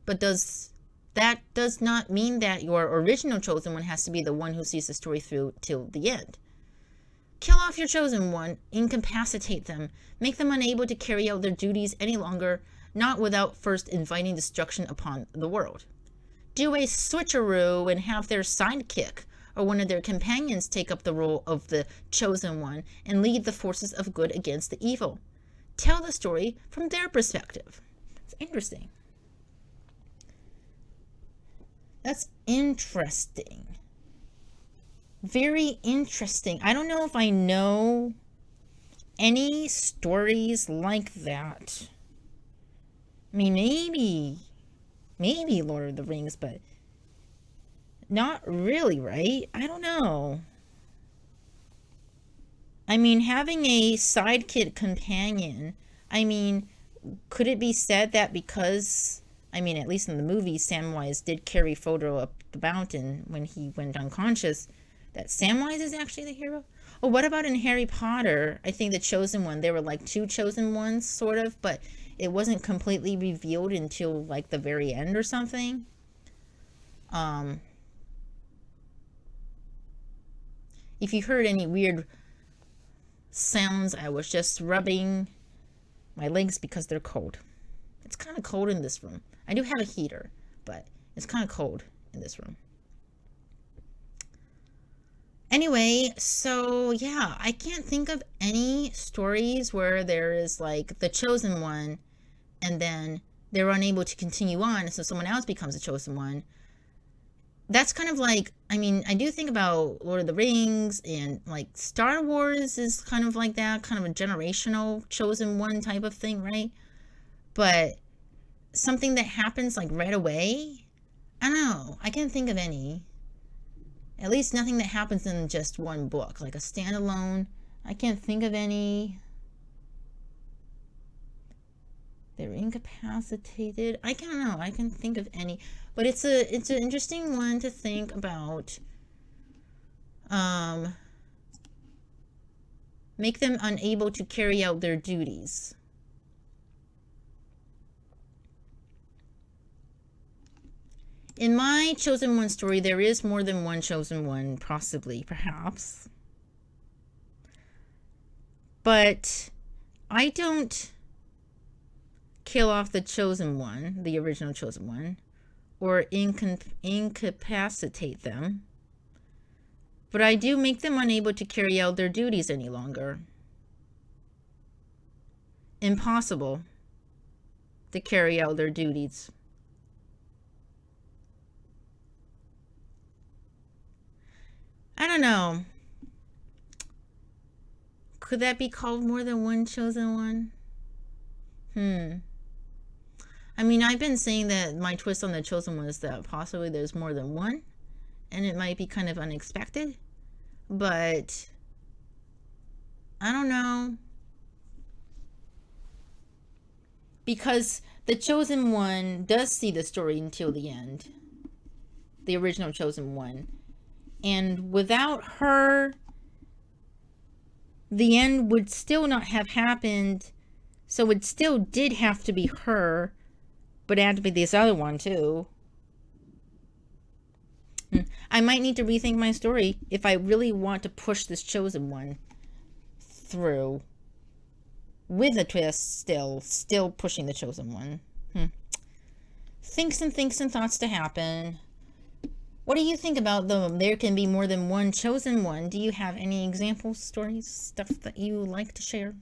But that does not mean that your original chosen one has to be the one who sees the story through till the end. Kill off your chosen one, incapacitate them, make them unable to carry out their duties any longer, not without first inviting destruction upon the world. Do a switcheroo and have their sidekick or one of their companions take up the role of the chosen one and lead the forces of good against the evil. Tell the story from their perspective. It's interesting. That's interesting. Very interesting. I don't know if I know any stories like that. I mean, maybe Lord of the Rings, but not really, right? I don't know. I mean, having a sidekick companion, could it be said that because, at least in the movie, Samwise did carry Frodo up the mountain when he went unconscious, that Samwise is actually the hero? Or what about in Harry Potter? I think the chosen one, there were like two chosen ones, sort of, but it wasn't completely revealed until like the very end or something. If you heard any weird sounds, I was just rubbing my legs because they're cold. It's kind of cold in this room. I do have a heater, but it's kind of cold in this room. Anyway, so yeah, I can't think of any stories where there is like the chosen one and then they're unable to continue on, so someone else becomes the chosen one. That's kind of like, I mean, I do think about Lord of the Rings, and like Star Wars is kind of like that, kind of a generational chosen one type of thing, right? But something that happens like right away, I don't know. I can't think of any. At least nothing that happens in just one book, like a standalone. I can't think of any. They're incapacitated. I don't know. I can think of any, but it's an interesting one to think about. Um, make them unable to carry out their duties. In my chosen one story, there is more than one chosen one, possibly, perhaps. But I don't kill off the chosen one, the original chosen one, or incapacitate them. But I do make them unable to carry out their duties any longer. Impossible to carry out their duties. I don't know. Could that be called more than one chosen one? I mean, I've been saying that my twist on the chosen one is that possibly there's more than one, and it might be kind of unexpected, but I don't know. Because the chosen one does see the story until the end, the original chosen one. And without her, the end would still not have happened. So it still did have to be her, but it had to be this other one too. I might need to rethink my story if I really want to push this chosen one through with a twist, still pushing the chosen one. Thinks and thoughts to happen. What do you think about there can be more than one chosen one? Do you have any examples, stories, stuff that you like to share?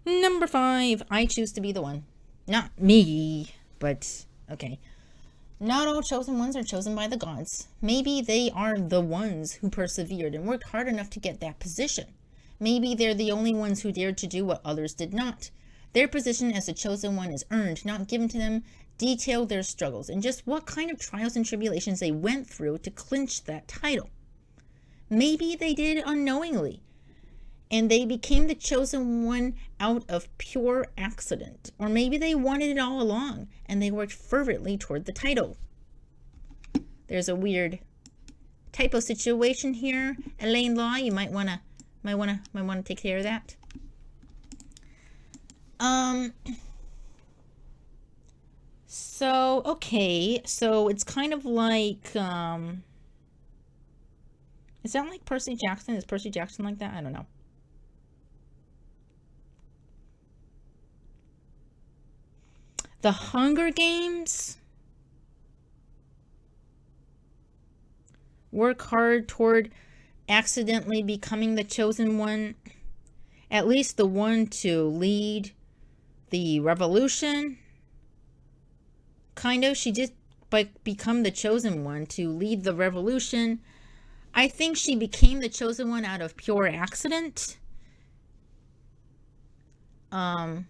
Number 5, I choose to be the one. Not me, but okay. Not all chosen ones are chosen by the gods. Maybe they are the ones who persevered and worked hard enough to get that position. Maybe they're the only ones who dared to do what others did not. Their position as the chosen one is earned, not given to them. Detail their struggles and just what kind of trials and tribulations they went through to clinch that title. Maybe they did unknowingly, and they became the chosen one out of pure accident. Or maybe they wanted it all along, and they worked fervently toward the title. There's a weird typo situation here. Elayne Law, you might wanna take care of that. So okay, so it's kind of like is that like Percy Jackson? Is Percy Jackson like that? I don't know. The Hunger Games. Work hard toward accidentally becoming the chosen one. At least the one to lead the revolution. Kind of. She did become the chosen one to lead the revolution. I think she became the chosen one out of pure accident. And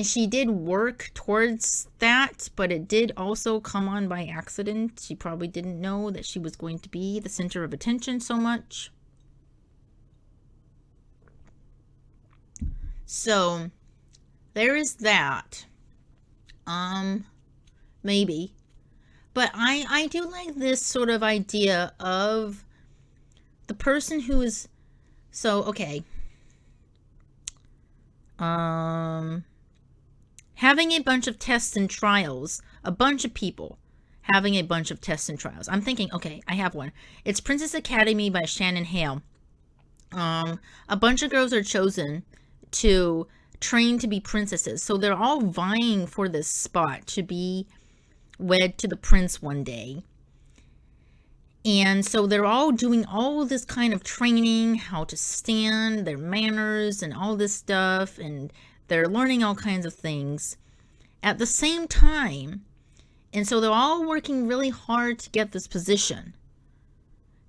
she did work towards that, but it did also come on by accident. She probably didn't know that she was going to be the center of attention so much. So, there is that. Maybe. But I do like this sort of idea of the person who is... So, okay. Having a bunch of tests and trials. A bunch of people having a bunch of tests and trials. I'm thinking, okay, I have one. It's Princess Academy by Shannon Hale. A bunch of girls are chosen to trained to be princesses. So they're all vying for this spot to be wed to the prince one day. And so they're all doing all this kind of training, how to stand, their manners, and all this stuff. And they're learning all kinds of things at the same time. And so they're all working really hard to get this position,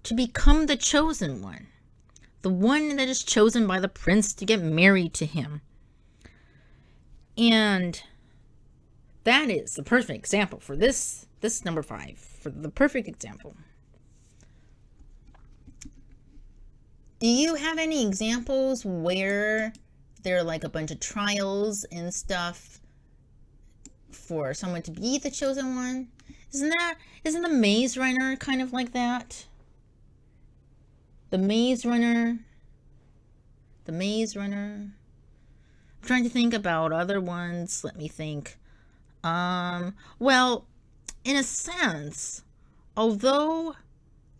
to become the chosen one, the one that is chosen by the prince to get married to him. And that is the perfect example for this number 5, for the perfect example. Do you have any examples where there are like a bunch of trials and stuff for someone to be the chosen one? Isn't the Maze Runner kind of like that? The Maze Runner. I'm trying to think about other ones. Let me think. Well, in a sense, although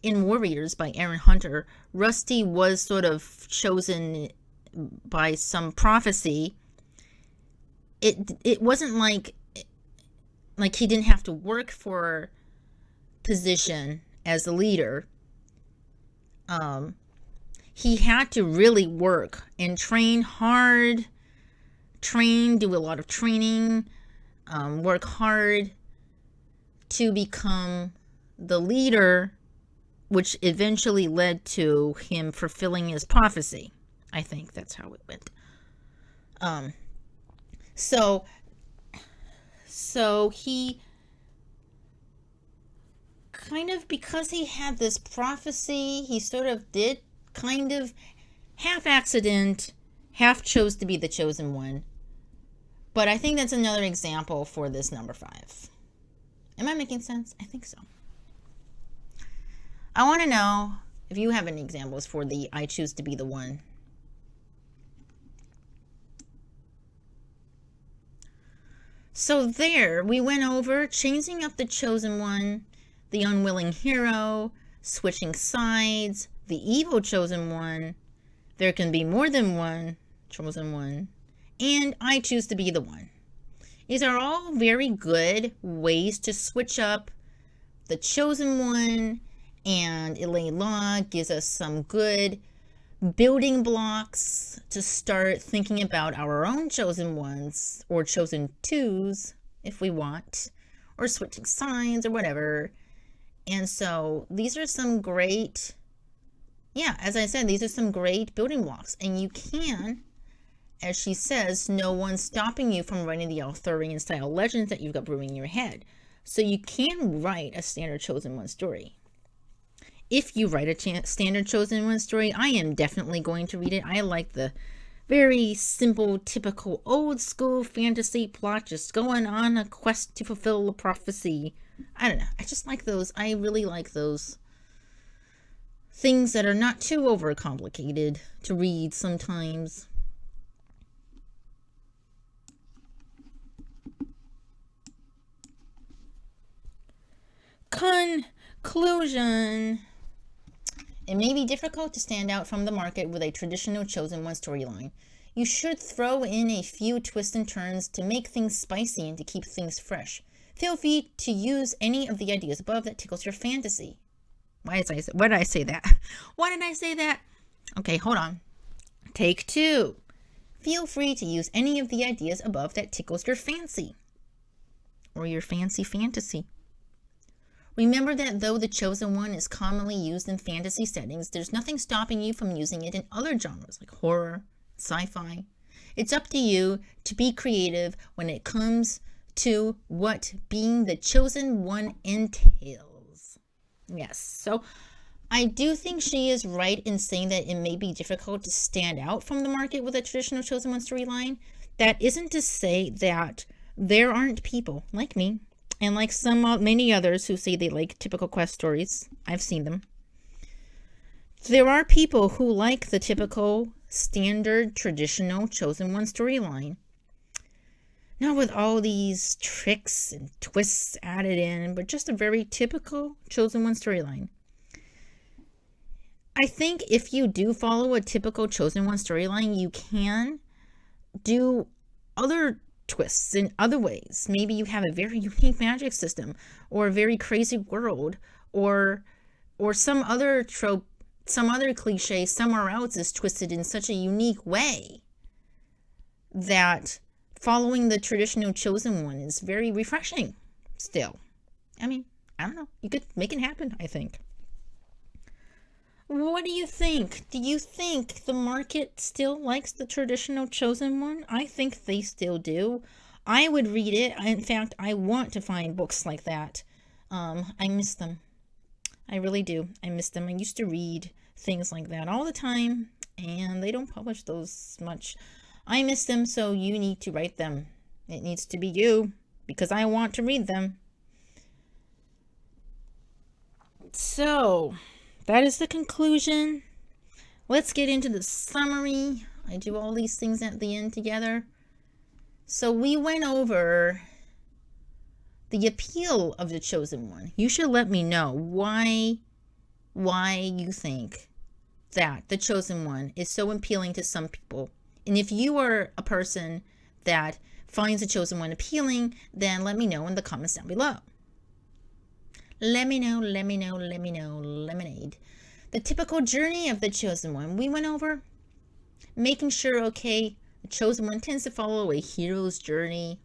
in Warriors by Aaron Hunter, Rusty was sort of chosen by some prophecy, it wasn't like he didn't have to work for position as a leader. He had to really work and train hard, do a lot of training, work hard to become the leader, which eventually led to him fulfilling his prophecy. I think that's how it went. So he kind of, because he had this prophecy, he sort of did kind of half accident, half chose to be the chosen one. But I think that's another example for this number 5. Am I making sense? I think so. I want to know if you have any examples for the I choose to be the one. So there, we went over changing up the chosen one, the unwilling hero, switching sides, the evil chosen one, there can be more than one chosen one, and I choose to be the one. These are all very good ways to switch up the chosen one, and Elayne Law gives us some good building blocks to start thinking about our own chosen ones, or chosen twos if we want, or switching signs or whatever. And so these are some great, as I said, these are some great building blocks. And you can, as she says, no one's stopping you from writing the Arthurian style legends that you've got brewing in your head. So you can write a standard chosen one story. If you write a standard chosen one story, I am definitely going to read it. I like the very simple, typical, old school fantasy plot, just going on a quest to fulfill a prophecy. I don't know. I just like those. I really like those things that are not too overcomplicated to read sometimes. Conclusion. It may be difficult to stand out from the market with a traditional chosen one storyline. You should throw in a few twists and turns to make things spicy and to keep things fresh. Feel free to use any of the ideas above that tickles your fantasy. Why did I say that? Why did I say that? Okay, hold on. Take 2. Feel free to use any of the ideas above that tickles your fancy. Or your fancy fantasy. Remember that though the chosen one is commonly used in fantasy settings, there's nothing stopping you from using it in other genres like horror, sci-fi. It's up to you to be creative when it comes to what being the chosen one entails. Yes, so I do think she is right in saying that it may be difficult to stand out from the market with a traditional chosen one storyline. That isn't to say that there aren't people like me and like many others who say they like typical quest stories. I've seen them. There are people who like the typical, standard, traditional chosen one storyline. Not with all these tricks and twists added in, but just a very typical chosen one storyline. I think if you do follow a typical chosen one storyline, you can do other twists in other ways. Maybe you have a very unique magic system, or a very crazy world, or some other trope, some other cliche somewhere else is twisted in such a unique way that following the traditional chosen one is very refreshing still. I mean, I don't know. You could make it happen, I think. What do you think? Do you think the market still likes the traditional chosen one? I think they still do. I would read it. In fact, I want to find books like that. I miss them. I really do. I miss them. I used to read things like that all the time, and they don't publish those much. I miss them, so you need to write them. It needs to be you, because I want to read them. So, that is the conclusion. Let's get into the summary. I do all these things at the end together. So we went over the appeal of the chosen one. You should let me know why you think that the chosen one is so appealing to some people. And if you are a person that finds the chosen one appealing, then let me know in the comments down below. Let me know, lemonade. The typical journey of the chosen one. We went over making sure, okay, the chosen one tends to follow a hero's journey.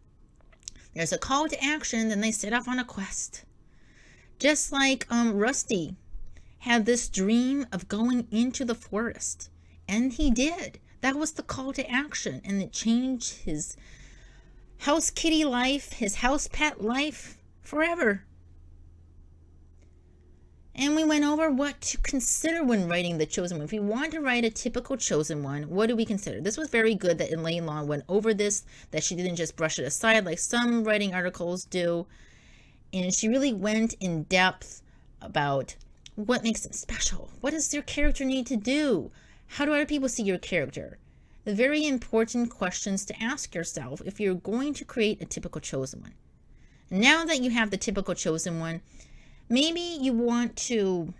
There's a call to action, then they set off on a quest. Just like Rusty had this dream of going into the forest, and he did. That was the call to action, and it changed his house kitty life, his house pet life forever. And we went over what to consider when writing the chosen one. If you want to write a typical chosen one, what do we consider? This was very good that Elayne Law went over this, that she didn't just brush it aside like some writing articles do. And she really went in depth about what makes them special. What does your character need to do? How do other people see your character? The very important questions to ask yourself if you're going to create a typical chosen one. Now that you have the typical chosen one, maybe you want to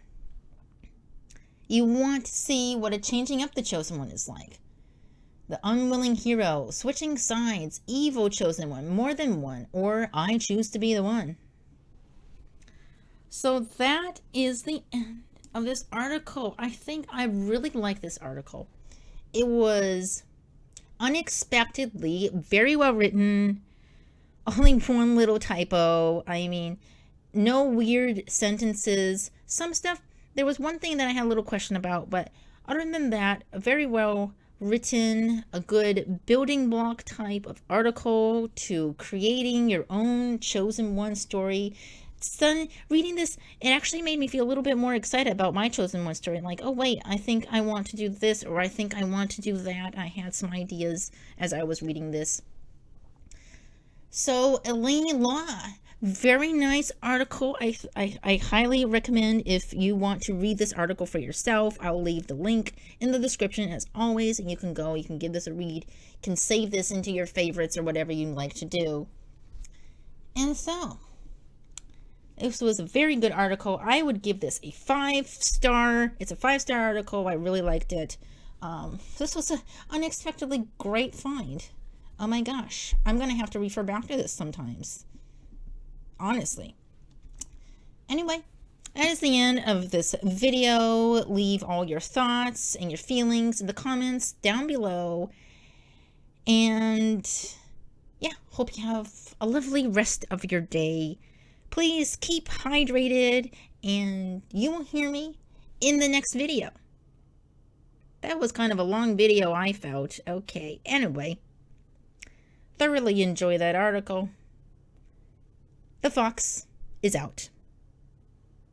see what a changing up the chosen one is like. The unwilling hero, switching sides, evil chosen one, more than one, or I choose to be the one. So that is the end of this article. I think I really like this article. It was unexpectedly very well written. Only one little typo. I mean, no weird sentences. Some stuff, there was one thing that I had a little question about, but other than that, very well written, a good building block type of article to creating your own chosen one story. So reading this, it actually made me feel a little bit more excited about my chosen one story. Like, oh wait, I think I want to do this, or I think I want to do that. I had some ideas as I was reading this. So Elayne Law, very nice article. I highly recommend if you want to read this article for yourself. I'll leave the link in the description as always, and you can go, you can give this a read, you can save this into your favorites or whatever you like to do. And so, this was a very good article. I would give this a 5-star. It's a 5-star article. I really liked it. This was an unexpectedly great find. Oh my gosh. I'm going to have to refer back to this sometimes. Honestly. Anyway, that is the end of this video. Leave all your thoughts and your feelings in the comments down below. And yeah, hope you have a lovely rest of your day. Please keep hydrated, and you will hear me in the next video. That was kind of a long video, I felt. Okay, anyway. Thoroughly enjoy that article. The Fox is out.